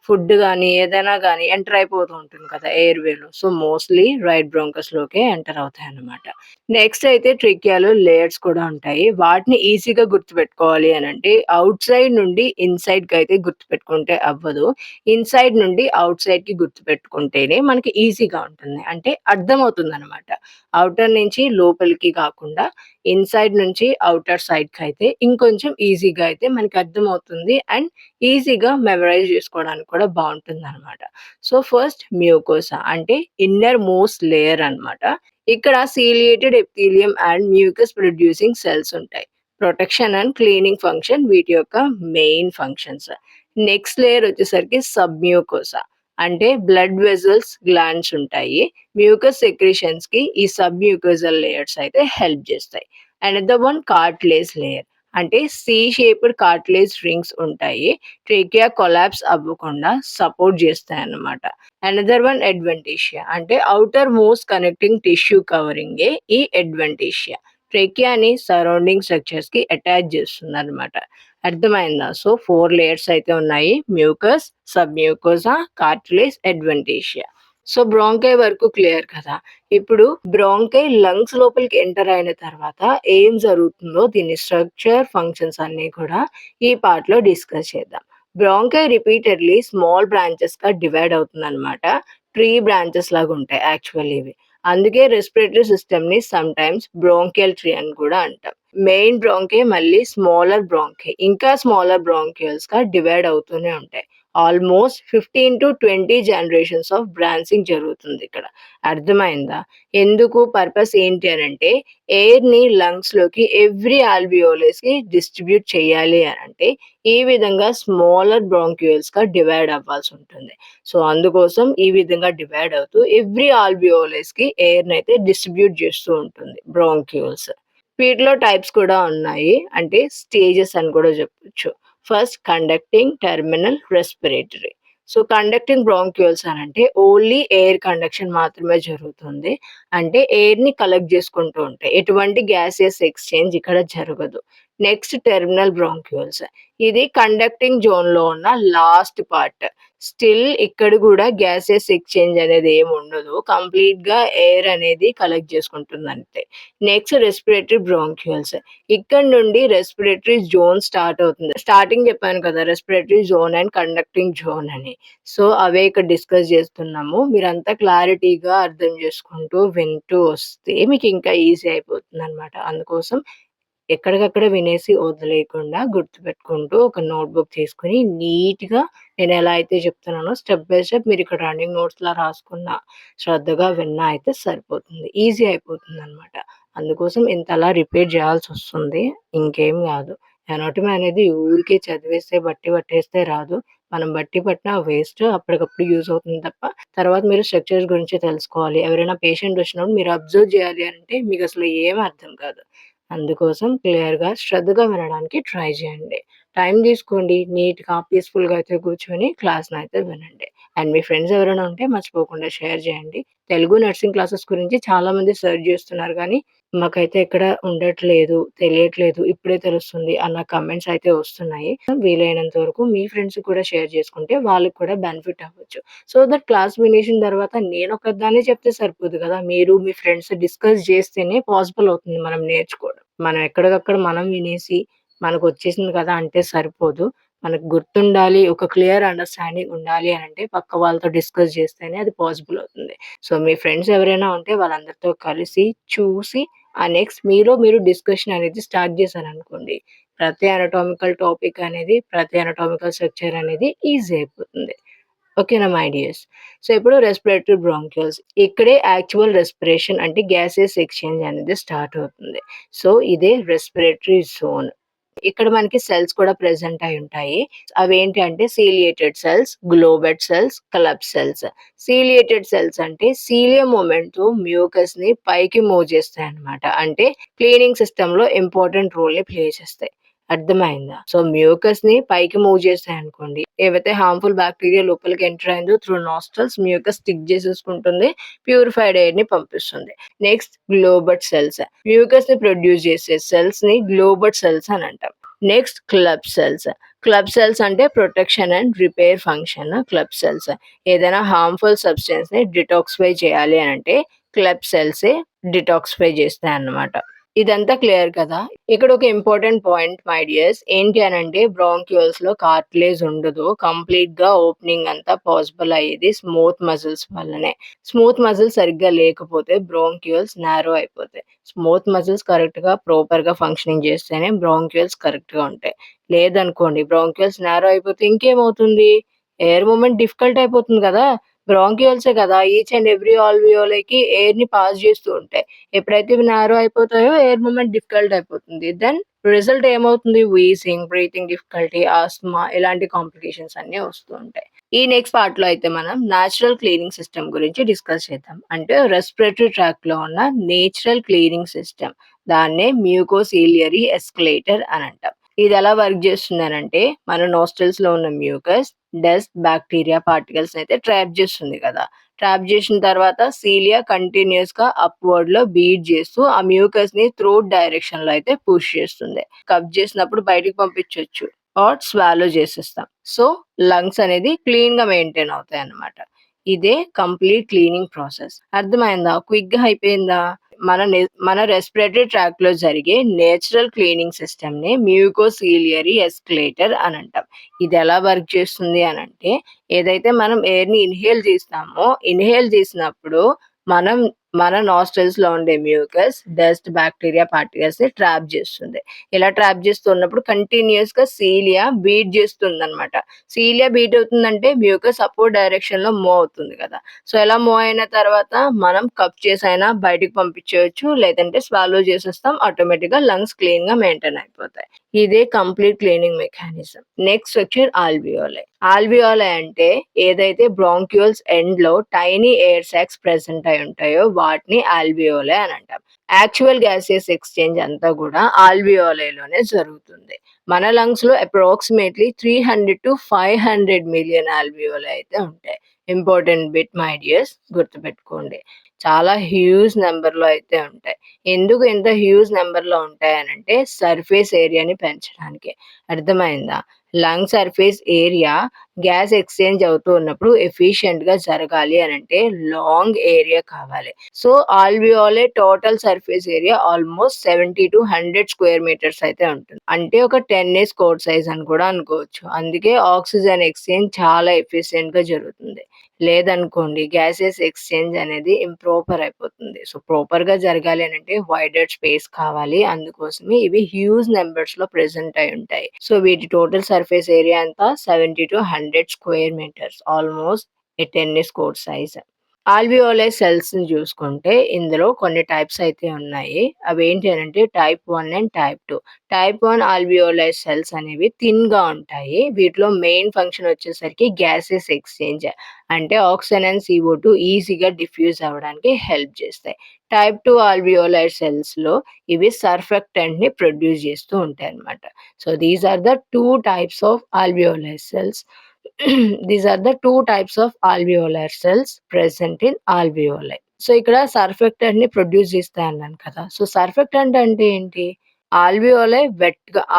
ఫుడ్ గాని, ఏదైనా గాని ఎంటర్ అయిపోతూ ఉంటుంది కదా! ఎయిర్ వేలో. సో, మోస్ట్‌లీ రైట్ బ్రాంకస్‌లోకే ఎంటర్ అవుతాయన్నమాట. నెక్స్ట్ అయితే ట్రికియాలో లేయర్స్ కూడా ఉంటాయి. వాటిని ఈజీగా గుర్తుపెట్టుకోవాలి అనంటే, ఔట్ సైడ్ నుండి ఇన్‌సైడ్‌కయితే గుర్తుపెట్టుకుంటే అవ్వదు. ఇన్‌సైడ్ నుండి ఔట్ సైడ్‌కి గుర్తుపెట్టుకుంటేనే మనకి ఈజీగా ఉంటుంది. అంటే అర్థమవుతుందనమాట. ఔటర్ నుంచి లోపలికి కాకుండా, ఇన్‌సైడ్ నుంచి ఔటర్ సైడ్‌కయితే ఇంకొంచెం ఈజీగా అయితే మనకి అర్థమవుతుంది. అండ్ ఈజీగా మెమరైజ్ జేసుకోవడానికి కూడా బావుంటుందనమాట. సో, ఫస్ట్ మ్యూకోసా అంటే ఇన్నర్ మోస్ట్ లేయర్ అనమాట. ఇక్కడ ciliated epithelium and mucus producing cells ఉంటాయి. ప్రొటెక్షన్ అండ్ క్లీనింగ్ ఫంక్షన్ వీటి యొక్క మెయిన్ ఫంక్షన్స్. నెక్స్ట్ లేయర్ వచ్చేసరికి సబ్‌మ్యూకోసా అంటే బ్లడ్ వెసల్స్, గ్లాండ్స్ ఉంటాయి. మ్యూకస్ సెక్రీషన్స్‌కి ఈ సబ్‌మ్యూకోసల్ లేయర్స్ అయితే హెల్ప్ జేస్తాయి. అనదర్ వన్ కార్టిలేజ్ లేయర్ అంటే సి షేప్డ్ కార్టిలేజ్ రింగ్స్ ఉంటాయి. ట్రేకియా కొలాప్స్ అవ్వకుండా సపోర్ట్ జేస్తాయన్నమాట. అనదర్ వన్ అడ్వెంటిషియా అంటే ఔటర్ మోస్ట్ కనెక్టింగ్ టిష్యూ కవరింగే ఈ అడ్వెంటిషియా. ట్రెకియాని సరౌండింగ్ స్ట్రక్చర్స్‌కి అటాచ్ చేస్తుందన్నమాట. అర్థమైందా? సో, 4 లేయర్స్ అయితే ఉన్నాయి. Mucus, submucosa, cartilage, adventitia. So, bronchi వరకు క్లియర్ కదా! ఇప్పుడు బ్రాంకై లంగ్స్ లోపలికి ఎంటర్ అయిన తర్వాత ఏం జరుగుతుందో దీని స్ట్రక్చర్, ఫంక్షన్స్ అన్నీ కూడా ఈ పార్ట్‌లో డిస్కస్ చేద్దాం. బ్రాంకై రిపీటెడ్‌లీ స్మాల్ బ్రాంచెస్‌గా డివైడ్ అవుతుందన్నమాట. ట్రీ బ్రాంచెస్ లాగుంటాయి యాక్చువల్లీ ఇవి. అందుకే రెస్పిరేటరీ సిస్టమ్‌ని సమ్‌టైమ్స్ బ్రాంకియల్ ట్రీ అని కూడా అంటాం. మెయిన్ బ్రాంకై మళ్ళీ స్మాలర్ బ్రాంకై ఇంకా స్మాలర్ బ్రాంకియల్స్‌గా డివైడ్ అవుతూనే ఉంటాయి. ఆల్మోస్ట్ 15-20 జనరేషన్స్ ఆఫ్ బ్రాంచింగ్ జరుగుతుందిక్కడ. అర్థమైందా? ఎందుకు పర్పస్ ఏంటి అనంటే ఎయిర్‌ని లంగ్స్‌లోకి ఎవ్రీ ఆల్వియోలస్‌కి డిస్ట్రిబ్యూట్ చేయాలి అనంటే ఈ విధంగా స్మాలర్ బ్రాంక్యూల్స్‌గా డివైడ్ అవ్వాల్సుంటుంది. సో, అందుకోసం ఈ విధంగా డివైడ్ అవుతూ ఎవ్రీ ఆల్వియోలస్‌కి ఎయిర్‌నైతే డిస్ట్రిబ్యూట్ చేస్తూ ఉంటుంది బ్రాంక్యూల్స్. వీటిలో టైప్స్ కూడా ఉన్నాయి. అంటే స్టేజెస్ అని కూడా చెప్పొచ్చు. First conducting, terminal, respiratory. So, conducting బ్రాంక్యూల్స్ అనంటే ఓన్లీ ఎయిర్ కండక్షన్ మాత్రమే జరుగుతుంది. అంటే ఎయిర్‌ని కలెక్ట్ చేసుకుంటూ ఉంటాయి. ఎటువంటి గ్యాసియస్ ఎక్స్‌చేంజ్ ఇక్కడ జరగదు. Next terminal బ్రాంక్యూల్స్. ఇది కండక్టింగ్ జోన్‌లో ఉన్న లాస్ట్ పార్ట్. స్టిల్ ఇక్కడ గూడా గ్యాసియస్ ఎక్స్‌చేంజ్ అనేది ఏముండదు. కంప్లీట్‌గా ఎయిర్ అనేది కలెక్ట్ చేసుకుంటుందంతే. Next respiratory bronchioles. ఇక్కడ నుండి రెస్పిరేటరీ జోన్ స్టార్ట్ అవుతుంది. స్టార్టింగ్ చెప్పాను కదా! Respiratory zone and conducting zone అని. సో, అవే ఇక్కడ డిస్కస్ చేస్తున్నాము. మీరంతా క్లారిటీగా అర్థం చేసుకుంటూ, వింటూ వస్తే మీకింకా ఈజీ అయిపోతుందనమాట. అందుకోసం ఎక్కడికక్కడ వినేసి వదిలేయకుండా గుర్తుపెట్టుకుంటూ ఒక నోట్‌బుక్ తీసుకొని నీట్‌గా నేనెలా అయితే చెప్తున్నానో స్టెప్ బై స్టెప్ మీరిక్కడ రన్నింగ్ నోట్స్‌లా రాసుకున్నా, శ్రద్ధగా విన్నా అయితే సరిపోతుంది. ఈజీ అయిపోతుందనమాట. అందుకోసం ఇంతలా రిపీట్ చేయాల్సొస్తుంది. ఇంకేం గాదు. ఎనాటమీ అనేది ఊరికే చదివేస్తే బట్టి పట్టేస్తే రాదు. మనం బట్టి పట్టినా వేస్ట్. అప్పటికప్పుడు యూజ్ అవుతుంది తప్ప, తర్వాత మీరు స్ట్రక్చర్స్ గురించి తెలుసుకోవాలి. ఎవరైనా పేషెంట్ వచ్చినప్పుడు మీరు అబ్జర్వ్ చేయాలి అంటే మీకసలు ఏమి అర్థం కాదు. అందుకోసం క్లియర్‌గా, శ్రద్ధగా వినడానికి ట్రై చేయండి. టైం తీసుకోండి. నీట్‌గా, పీస్‌ఫుల్‌గా అయితే కూర్చొని క్లాస్‌నైతే వినండి. అండ్ మీ ఫ్రెండ్స్ ఎవరైనా ఉంటే మర్చిపోకుండా షేర్ చేయండి. తెలుగు నర్సింగ్ క్లాసెస్ గురించి చాలామంది సెర్చ్ చేస్తున్నారు గానీ, మాకైతే ఎక్కడ ఉండట్లేదు, తెలియట్లేదు, ఇప్పుడే తెలుస్తుంది అన్న కామెంట్స్ అయితే వస్తున్నాయి. వీలైనంత వరకు మీ ఫ్రెండ్స్‌కి కూడా షేర్ చేసుకుంటే వాళ్ళకి కూడా బెనిఫిట్ అవ్వచ్చు. సో దట్ క్లాస్ వినేసిన తర్వాత నేనొక్కదాన్నే చెప్తే సరిపోదు గదా! మీరు మీ ఫ్రెండ్స్ డిస్కస్ జేస్తేనే పాసిబుల్ అవుతుంది మనం నేర్చుకోవడం. మనం ఎక్కడికక్కడ మనం వినేసి మనకొచ్చేసింది కదా అంటే సరిపోదు. మనకు గుర్తుండాలి, ఒక క్లియర్ అండర్‌స్టాండింగ్ ఉండాలి అనంటే పక్క వాళ్ళతో డిస్కస్ చేస్తేనే అది పాసిబుల్ అవుతుంది. సో, మీ ఫ్రెండ్స్ ఎవరైనా ఉంటే వాళ్ళందరితో కలిసి, చూసి నెక్స్ట్ మీరు డిస్కషన్ అనేది స్టార్ట్ చేశారనుకోండి. ప్రతి అనటామికల్ టాపిక్ అనేది, ప్రతి అనటామికల్ స్ట్రక్చర్ అనేది ఈజీ అయిపోతుంది. ఓకేనా మై డియర్స్. సో, ఇప్పుడు రెస్పిరేటరీ బ్రాంకియోల్స్. ఇక్కడే యాక్చువల్ రెస్పిరేషన్ అంటే గ్యాసెస్ ఎక్స్‌చేంజ్ అనేది స్టార్ట్ అవుతుంది. సో, ఇదే రెస్పిరేటరీ జోన్. ఇక్కడ మనకి సెల్స్ కూడా ప్రెజెంట్ అయి ఉంటాయి. అవేంటి అంటే ciliated cells, goblet cells, club cells. Ciliated cells అంటే సీలియం మూవ్‌మెంట్‌తో మ్యూకస్‌ని పైకి మూవ్ చేస్తాయన్నమాట. అంటే క్లీనింగ్ సిస్టమ్‌లో ఇంపార్టెంట్ రోల్‌ని ప్లే చేస్తాయి. అర్థమైందా? సో, మ్యూకస్‌ని పైకి మూవ్ చేశాయనుకోండి, ఏవైతే హార్మ్‌ఫుల్ బాక్టీరియా లోపలికి ఎంటర్ అయిందో త్రూ నాస్ట్రల్స్ మ్యూకస్ స్టిక్ చేసేసుకుంటుంది. ప్యూరిఫైడ్ ఎయిర్‌ని పంపిస్తుంది. Next goblet cells. మ్యూకస్‌ని ప్రొడ్యూస్ చేసే సెల్స్‌ని గ్లోబట్ సెల్స్ అని అంటాం. Next club cells. Club cells అంటే protection and repair function club cells. ఏదైనా హార్మ్‌ఫుల్ సబ్స్టెన్స్‌ని డిటాక్సిఫై చేయాలి అనంటే క్లబ్ సెల్సే డిటాక్సిఫై చేస్తాయన్నమాట. ఇదంతా క్లియర్ కదా! ఇక్కడ ఒక ఇంపార్టెంట్ పాయింట్ మై డియర్స్. ఏంటి అనంటే బ్రాంకియోల్స్‌లో కార్టిలేజ్ ఉండదు. కంప్లీట్‌గా ఓపెనింగ్ అంతా పాసిబుల్ అయ్యేది స్మూత్ మజిల్స్ వల్లనే. స్మూత్ మజిల్స్ సరిగ్గా లేకపోతే బ్రాంకియోల్స్ నారో అయిపోతాయి. స్మూత్ మజిల్స్ కరెక్ట్‌గా ప్రాపర్‌గా ఫంక్షనింగ్ చేస్తేనే బ్రాంకియోల్స్ కరెక్ట్‌గా ఉంటాయి. లేదనుకోండి బ్రాంకియోల్స్ నారో అయిపోతే ఇంకేమవుతుంది? ఎయిర్ మూవ్‌మెంట్ డిఫికల్ట్ అయిపోతుంది కదా! బ్రాంకియోల్సే కదా! ఈచ్ అండ్ ఎవ్రీ ఆల్వియోలకి ఎయిర్‌ని పాస్ చేస్తూ ఉంటాయి. ఎప్పుడైతే ఇవి నారో అయిపోతాయో ఎయిర్ మూవ్‌మెంట్ డిఫికల్ట్ అయిపోతుంది. దెన్ రిజల్ట్ ఏమవుతుంది? వీజింగ్, బ్రీతింగ్ డిఫికల్టీ, ఆస్త్మా ఇలాంటి కాంప్లికేషన్స్ అన్నీ వస్తూ ఉంటాయి. ఈ నెక్స్ట్ పార్ట్‌లో అయితే మనం నేచురల్ క్లీనింగ్ సిస్టమ్ గురించి డిస్కస్ చేద్దాం. అంటే రెస్పిరేటరీ ట్రాక్ట్‌లో ఉన్న నేచురల్ క్లీనింగ్ సిస్టమ్. దాన్నే మ్యూకోసీలియరీ ఎస్కలేటర్ అని అంటాం. ఇది ఎలా వర్క్ చేస్తుందనంటే మన నోస్ట్రిల్స్‌లో ఉన్న మ్యూకస్, డస్ట్, బాక్టీరియా పార్టికల్స్ అయితే ట్రాప్ చేస్తుంది కదా! ట్రాప్ చేసిన తర్వాత సీలియా కంటిన్యూయస్‌గా అప్‌వర్డ్‌లో బీట్ చేస్తూ ఆ మ్యూకస్‌ని త్రోట్ డైరెక్షన్‌లో అయితే పుష్ చేస్తుంది. కఫ్ చేసినప్పుడు బయటికి పంపించొచ్చు ఆర్ స్వాలో చేసేస్తాం. సో, లంగ్స్ అనేది క్లీన్‌గా మెయింటైన్ అవుతాయన్నమాట. ఇదే కంప్లీట్ క్లీనింగ్ ప్రాసెస్. అర్థమైందా? క్విక్‌గా అయిపోయిందా? మన రెస్పిరేటరీ ట్రాక్ట్‌లో జరిగే నేచురల్ క్లీనింగ్ సిస్టమ్‌ని మ్యూకోసీలియరీ ఎస్కలేటర్ అని అంటాం. ఇది ఎలా వర్క్ చేస్తుంది అనంటే ఏదైతే మనం ఎయిర్‌ని ఇన్‌హేల్ చేసినప్పుడు మనం మన నాస్ట్రిల్స్‌లో ఉండే మ్యూకస్, డస్ట్, బాక్టీరియా పార్టికల్స్‌ని ట్రాప్ చేస్తుంది. ఇలా ట్రాప్ చేస్తున్నప్పుడు కంటిన్యూయస్‌గా సీలియా బీట్ చేస్తుందన్నమాట. సీలియా బీట్ అవుతుందంటే మ్యూకస్ అప్‌వర్డ్ డైరెక్షన్‌లో మూవ్ అవుతుంది కదా! సో, ఇలా మూవ్ అయిన తర్వాత మనం కఫ్ చేసైనా బయటికి పంపించేయొచ్చు. లేదంటే స్వాలో చేసేస్తాం. ఆటోమేటిక్‌గా లంగ్స్ క్లీన్‌గా మెయింటైన్ అయిపోతాయి. ఇదే కంప్లీట్ క్లీనింగ్ మెకానిజం. నెక్స్ట్ వచ్చి ఆల్వియోలై. ఆల్వియోలై అంటే ఏదైతే బ్రాంకియోల్స్ ఎండ్‌లో టైనీ ఎయిర్ సాక్స్ ప్రెజెంట్ అయి ఉంటాయో వాటిని ఆల్వియోలై అని అంటాం. యాక్చువల్ గ్యాసియస్ ఎక్స్‌చేంజ్ అంతా కూడా ఆల్వియోలైలోనే జరుగుతుంది. మన లంగ్స్‌లో అప్రాక్సిమేట్‌లీ 300-500 మిలియన్ ఆల్వియోలై అయితే ఉంటాయి. ఇంపార్టెంట్ బిట్ మై డియర్స్ గుర్తుపెట్టుకోండి. చాలా హ్యూజ్ నంబర్‌లో అయితే ఉంటాయి. ఎందుకు ఇంత హ్యూజ్ నంబర్‌లో ఉంటాయనంటే సర్ఫేస్ ఏరియాని పెంచడానికి. అర్థమైందా? Lung surface area gas exchange అవుతూ ఉన్నప్పుడు ఎఫిషియెంట్‌గా జరగాలి అనంటే లాంగ్ ఏరియా కావాలి. So, alveoli total surface area almost 70-100 square metres అయితే ఉంటుంది. అంటే ఒక టెన్నిస్ కోర్ట్ సైజ్ అని కూడా అనుకోవచ్చు. అందుకే ఆక్సిజన్ ఎక్స్‌చేంజ్ చాలా ఎఫిషియెంట్‌గా జరుగుతుంది. లేదనుకోండి గ్యాసెస్ ఎక్స్‌చేంజ్ అనేది ఇంప్రాపర్ అయిపోతుంది. సో, ప్రాపర్‌గా జరగాలి అనంటే వైడర్ స్పేస్ కావాలి. అందుకోసమే ఇవి హ్యూజ్ నంబర్స్‌లో ప్రెజెంట్ అయి ఉంటాయి. సో, వీటి టోటల్ సర్ఫేస్ ఏరియా అంతా 70-100 square metres. Almost a tennis court size. Alveoli సెల్స్‌ని చూసుకుంటే ఇందులో కొన్ని టైప్స్ అయితే ఉన్నాయి. అవేంటి అనంటే type 1 and type 2. Type 1 alveoli cells అనేవి థిన్‌గా ఉంటాయి. వీటిలో మెయిన్ ఫంక్షన్ వచ్చేసరికి గ్యాసెస్ ఎక్స్‌చేంజ్. అంటే ఆక్సిజన్ అండ్ సీఓ2 ఈజీగా డిఫ్యూజ్ అవ్వడానికి హెల్ప్ చేస్తాయి. టైప్ 2 ఆల్వియోలై సెల్స్‌లో ఇవి సర్ఫెక్టెంట్‌ని ప్రొడ్యూస్ చేస్తూ ఉంటాయన్నమాట. So, these are the 2 types of alveoli cells. These are the two types of alveolar cells present in alveoli. So, ఇక్కడ సర్ఫెక్టెంట్‌ని ప్రొడ్యూస్ చేస్తాయన్నాను కదా! సో, సర్ఫెక్టెంట్ అంటే ఏంటి?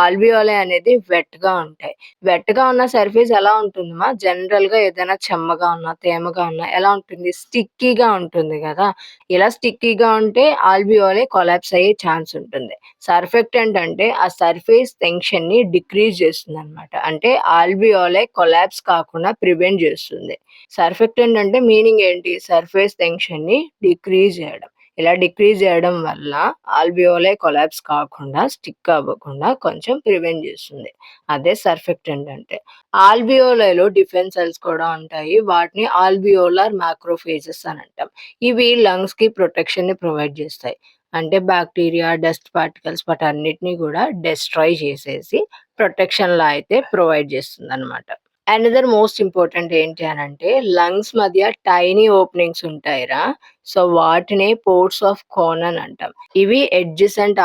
ఆల్వియోలై అనేది వెట్‌గా ఉంటాయి. వెట్‌గా ఉన్న సర్ఫేస్ ఎలా ఉంటుందమ్మా? జనరల్‌గా ఏదైనా చెమ్మగా ఉన్నా, తేమగా ఉన్నా ఎలా ఉంటుంది? స్టిక్కీగా ఉంటుంది గదా! ఇలా స్టిక్కీగా ఉంటే ఆల్వియోలై కొలాప్స్ అయ్యే ఛాన్స్ ఉంటుంది. సర్ఫెక్టెంట్ అంటే ఆ సర్ఫేస్ టెన్షన్‌ని డిక్రీజ్ చేస్తుందనమాట. అంటే ఆల్వియోలై కొలాప్స్ కాకుండా ప్రివెంట్ చేస్తుంది. సర్ఫెక్టెంట్ అంటే మీనింగ్ ఏంటి? సర్ఫేస్ టెన్షన్‌ని డిక్రీజ్ చేయడం. ఇలా డిక్రీజ్ చేయడం వల్ల ఆల్వియోలై కొలాప్స్ కాకుండా, స్టిక్ అవ్వకుండా కొంచెం ప్రివెంట్ చేస్తుంది. అదే సర్ఫెక్టెంట్ అంటే. ఆల్వియోలైలో డిఫెన్స్ సెల్స్ కూడా ఉంటాయి. వాటిని ఆల్వియోలార్ మాక్రోఫేజెస్ అని అంటాం. ఇవి లంగ్స్‌కి ప్రొటెక్షన్‌ని ప్రొవైడ్ చేస్తాయి. అంటే బాక్టీరియా, డస్ట్ పార్టికల్స్ వాటన్నిటిని కూడా డెస్ట్రాయ్ చేసేసి ప్రొటెక్షన్‌లా అయితే ప్రొవైడ్ చేస్తుందనమాట. అనదర్ మోస్ట్ ఇంపార్టెంట్ ఏంటి అనంటే లంగ్స్ మధ్య టైనీ ఓపెనింగ్స్ ఉంటాయిరా. సో, వాటినే పోర్ట్స్ ఆఫ్ కోనన్ అంటాం. ఇవి ఎడ్జసెంట్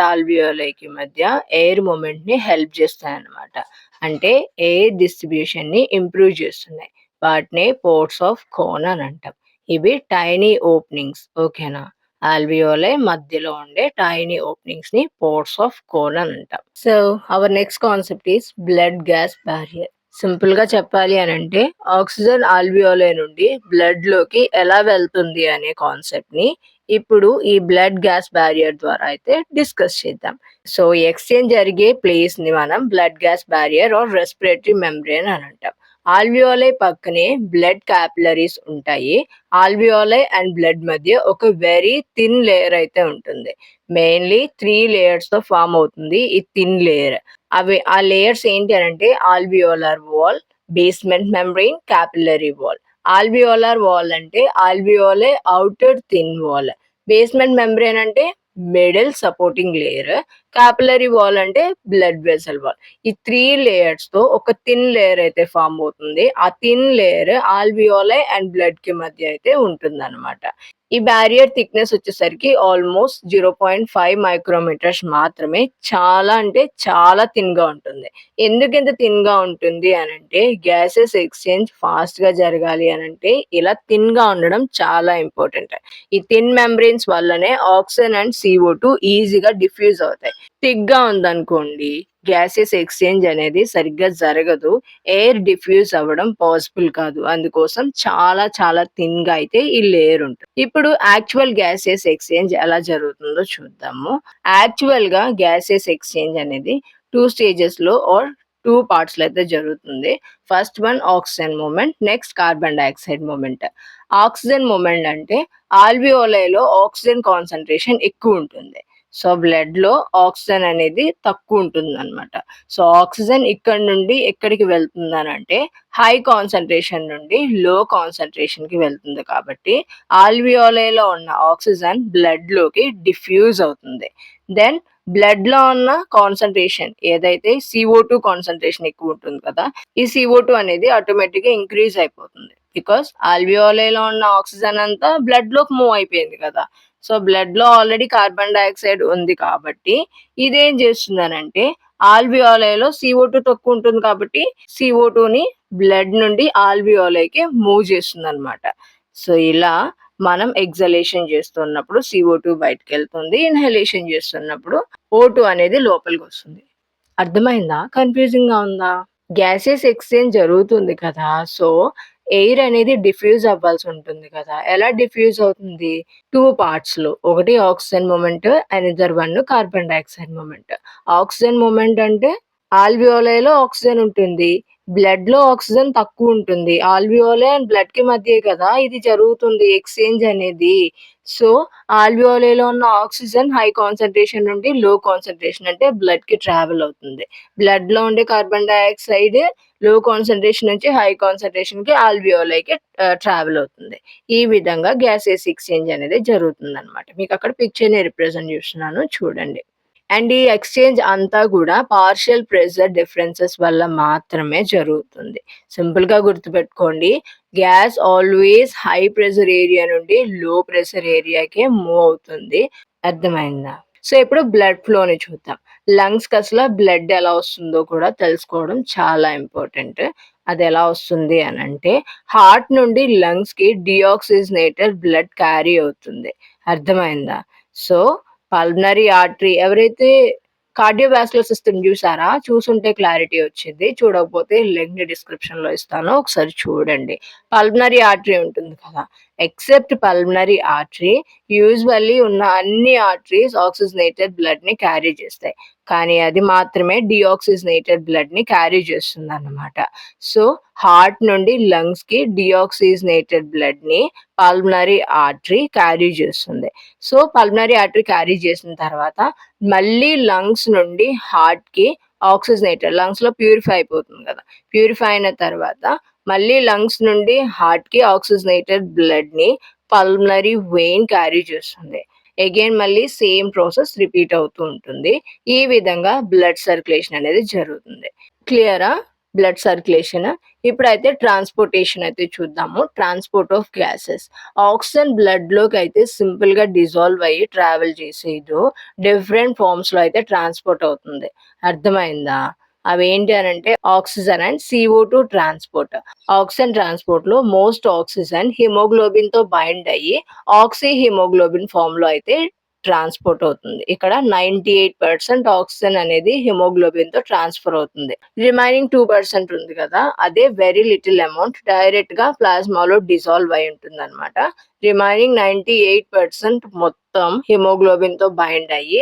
ఆల్వియోలైకి మధ్య ఎయిర్ మూవ్‌మెంట్‌ని హెల్ప్ చేస్తాయన్నమాట. అంటే ఎయిర్ డిస్ట్రిబ్యూషన్‌ని ఇంప్రూవ్ చేస్తున్నాయి. వాటినే పోర్ట్స్ ఆఫ్ కోనన్ అంటాం. ఇవి టైనీ ఓపెనింగ్స్ ఓకేనా. ఆల్వియోలై మధ్యలో ఉండే టైనీ ఓపెనింగ్స్‌ని పోర్ట్స్ ఆఫ్ కోనన్ అంటాం. So, our next concept is blood gas barrier. సింపుల్‌గా చెప్పాలి అనంటే ఆక్సిజన్ ఆల్వియోలై నుండి బ్లడ్‌లోకి ఎలా వెళ్తుంది అనే కాన్సెప్ట్‌ని ఇప్పుడు ఈ బ్లడ్ గ్యాస్ బారియర్ ద్వారా అయితే డిస్కస్ చేద్దాం. సో, ఎక్స్‌చేంజ్ జరిగే ప్లేస్‌ని మనం blood gas barrier or respiratory membrane అని అంటాం. ఆల్వియోలై పక్కనే బ్లడ్ క్యాపిలరీస్ ఉంటాయి. ఆల్వియోలై అండ్ బ్లడ్ మధ్య ఒక వెరీ థిన్ లేయర్ అయితే ఉంటుంది. మెయిన్‌లీ 3 లేయర్స్‌తో ఫార్మ్ అవుతుంది ఈ థిన్ లేయర్. ఆ లేయర్స్ ఏంటి అనంటే alveolar wall, basement membrane, capillary wall. Alveolar wall అంటే alveoli outer thin wall. Basement membrane అంటే middle supporting layer. Capillary wall అంటే బ్లడ్ వెసల్ వాల్. ఈ 3 లేయర్స్‌తో ఒక థిన్ లేయర్ అయితే ఫార్మ్ అవుతుంది. ఆ థిన్ లేయర్ ఆల్వియోలై అండ్ బ్లడ్‌కి మధ్య అయితే ఉంటుందన్నమాట. ఈ బారియర్ థిక్‌నెస్ వచ్చేసరికి ఆల్‌మోస్ట్ 0.5 మైక్రోమీటర్స్ మాత్రమే. చాలా అంటే చాలా థిన్‌గా ఉంటుంది. ఎందుకింత థిన్‌గా ఉంటుంది అనంటే గ్యాసెస్ ఎక్స్‌చేంజ్ ఫాస్ట్‌గా జరగాలి అనంటే ఇలా థిన్‌గా ఉండడం చాలా ఇంపార్టెంట్. ఈ థిన్ మెంబ్రేన్స్ వల్లనే ఆక్సిజన్ అండ్ CO2 ఈజీగా డిఫ్యూజ్ అవుతాయి. థిక్‌గా ఉందనుకోండి గ్యాసెస్ ఎక్స్‌చేంజ్ అనేది సరిగ్గా జరగదు. ఎయిర్ డిఫ్యూజ్ అవ్వడం పాసిబుల్ కాదు. అందుకోసం చాలా చాలా థిన్‌గా అయితే ఈ లేయర్ ఉంటుంది. ఇప్పుడు యాక్చువల్ గ్యాసెస్ ఎక్స్‌చేంజ్ ఎలా జరుగుతుందో చూద్దాము. యాక్చువల్‌గా గ్యాసెస్ ఎక్స్‌చేంజ్ అనేది 2 స్టేజెస్‌లో ఆర్ 2 పార్ట్స్‌లో అయితే జరుగుతుంది. First one oxygen movement, next carbon dioxide movement. Oxygen movement అంటే ఆల్వియోలైలో ఆక్సిజన్ కాన్సంట్రేషన్ ఎక్కువ ఉంటుంది. సో, బ్లడ్‌లో ఆక్సిజన్ అనేది తక్కువ ఉంటుందన్నమాట. సో, ఆక్సిజన్ ఇక్కడి నుండి ఎక్కడికి వెళ్తుందనంటే హై కాన్సంట్రేషన్ నుండి లో కాన్సంట్రేషన్‌కి వెళ్తుంది కాబట్టి ఆల్వియోలైలో ఉన్న ఆక్సిజన్ బ్లడ్‌లోకి డిఫ్యూజ్ అవుతుంది. దెన్ బ్లడ్‌లో ఉన్న కాన్సంట్రేషన్ ఏదైతే CO2 కాన్సంట్రేషన్ ఎక్కువ ఉంటుంది కదా! ఈ CO2 అనేది ఆటోమేటిక్‌గా ఇంక్రీజ్ అయిపోతుంది. బికాజ్ ఆల్వియోలైలో ఉన్న ఆక్సిజన్ అంతా బ్లడ్‌లోకి మూవ్ అయిపోయింది కదా! సో, బ్లడ్‌లో ఆల్రెడీ కార్బన్ డయాక్సైడ్ ఉంది కాబట్టి ఇదేం చేస్తుందనంటే ఆల్వియోలైలో CO2 తక్కువ ఉంటుంది కాబట్టి CO2ని బ్లడ్ నుండి ఆల్వియోలైకి మూవ్ చేస్తుందన్నమాట. సో, ఇలా మనం ఎక్సలేషన్ చేస్తున్నప్పుడు CO2 బయటికెళ్తుంది. ఇన్హలేషన్ చేస్తున్నప్పుడు O2 అనేది లోపలికొస్తుంది. అర్థమైందా? కన్‌ఫ్యూజింగ్‌గా ఉందా? గ్యాసెస్ ఎక్స్‌చేంజ్ జరుగుతుంది కదా! సో, ఎయిర్ అనేది డిఫ్యూజ్ అవ్వాల్సి ఉంటుంది కదా! ఎలా డిఫ్యూజ్ అవుతుంది? 2 పార్ట్స్‌లో. ఒకటి oxygen movement, another one carbon dioxide movement. Oxygen movement అంటే ఆల్వియోలైలో ఆక్సిజన్ ఉంటుంది. బ్లడ్‌లో ఆక్సిజన్ తక్కువ ఉంటుంది. ఆల్వియోలై అండ్ బ్లడ్‌కి మధ్యే కదా ఇది జరుగుతుంది ఎక్స్‌చేంజ్ అనేది. సో, ఆల్వియోలైలో ఉన్న ఆక్సిజన్ హై కాన్సంట్రేషన్ నుండి లో కాన్సంట్రేషన్ అంటే బ్లడ్‌కి ట్రావెల్ అవుతుంది. బ్లడ్‌లో ఉండే కార్బన్ డయాక్సైడ్ లో కాన్సంట్రేషన్ నుంచి హై కాన్సంట్రేషన్‌కి ఆల్వియోలైకి ట్రావెల్ అవుతుంది. ఈ విధంగా గ్యాసెస్ ఎక్స్‌చేంజ్ అనేది జరుగుతుందనమాట. మీకక్కడ పిక్చర్‌ని రిప్రజెంట్ చేస్తున్నాను చూడండి. అండ్ ఈ ఎక్స్‌చేంజ్ అంతా గూడా పార్షియల్ ప్రెషర్ డిఫరెన్సెస్ వల్ల మాత్రమే జరుగుతుంది. సింపుల్‌గా గుర్తుపెట్టుకోండి. Gas always high pressure area నుండి లో ప్రెషర్ ఏరియాకే మూవ్ అవుతుంది. అర్థమైందా? సో, ఇప్పుడు బ్లడ్ ఫ్లోని చూద్దాం. లంగ్స్‌కి అసల బ్లడ్ ఎలా వస్తుందో కూడా తెలుసుకోవడం చాలా ఇంపార్టెంట్. అదెలా వస్తుంది అనంటే హార్ట్ నుండి లంగ్స్‌కి డీఆక్సిజనేటెడ్ బ్లడ్ క్యారీ అవుతుంది. అర్థమైందా? సో, పల్మనరీ ఆర్టరీ ఎవరైతే కార్డియోవాస్కులర్ సిస్టమ్ చూసారా? చూసుంటే క్లారిటీ వచ్చిద్ది. చూడకపోతే లింక్ డిస్క్రిప్షన్‌లో ఇస్తాను. ఒకసారి చూడండి. పల్మనరీ ఆర్టరీ ఉంటుంది కదా! ఎక్సెప్ట్ పల్మనరీ ఆర్టరీ యూజువల్లీ ఉన్న అన్ని ఆర్టరీస్ ఆక్సిజనేటెడ్ బ్లడ్‌ని క్యారీ చేస్తాయి. కానీ అది మాత్రమే డీఆక్సిజనేటెడ్ బ్లడ్‌ని క్యారీ చేస్తుందన్నమాట. సో, హార్ట్ నుండి లంగ్స్‌కి డీఆక్సిజనేటెడ్ బ్లడ్‌ని పల్మనరీ ఆర్టరీ క్యారీ చేస్తుంది. సో, పల్మనరీ ఆర్టరీ క్యారీ చేసిన తర్వాత మళ్ళీ లంగ్స్ నుండి హార్ట్‌కి ఆక్సిజనేటెడ్ లంగ్స్‌లో ప్యూరిఫై అయిపోతుంది కదా! ప్యూరిఫై అయిన తర్వాత మళ్ళీ లంగ్స్ నుండి హార్ట్‌కి ఆక్సిజనేటెడ్ బ్లడ్‌ని పల్మనరీ వెయిన్ క్యారీ చేస్తుంది. అగైన్ మళ్ళీ సేమ్ ప్రాసెస్ రిపీట్ అవుతూ ఉంటుంది. ఈ విధంగా బ్లడ్ సర్క్యులేషన్ అనేది జరుగుతుంది. క్లియరా? Blood circulation. ఇప్పుడైతే ట్రాన్స్‌పోర్టేషన్ అయితే చూద్దాము. Transport of gases. ఆక్సిజన్ బ్లడ్‌లోకి అయితే సింపుల్‌గా డిజాల్వ్ అయ్యి ట్రావెల్ చేసేదో డిఫరెంట్ ఫార్మ్స్‌లో అయితే ట్రాన్స్‌పోర్ట్ అవుతుంది. అర్థమైందా? అవేంటి అనంటే oxygen and CO2 transport. Oxygen ట్రాన్స్‌పోర్ట్‌లో మోస్ట్ ఆక్సిజన్ హిమోగ్లోబిన్‌తో బైండ్ అయ్యి ఆక్సీ హిమోగ్లోబిన్ ఫార్మ్‌లో అయితే ట్రాన్స్‌పోర్ట్ అవుతుంది. ఇక్కడ 98% ఆక్సిజన్ అనేది హిమోగ్లోబిన్‌తో ట్రాన్స్‌ఫర్ అవుతుంది. రిమైనింగ్ 2% ఉంది కదా! అదే వెరీ లిటిల్ అమౌంట్ డైరెక్ట్‌గా ప్లాస్మాలో డిజాల్వ్ అయి ఉంటుందన్నమాట. రిమైనింగ్ 98% మొత్తం హిమోగ్లోబిన్‌తో బైండ్ అయ్యి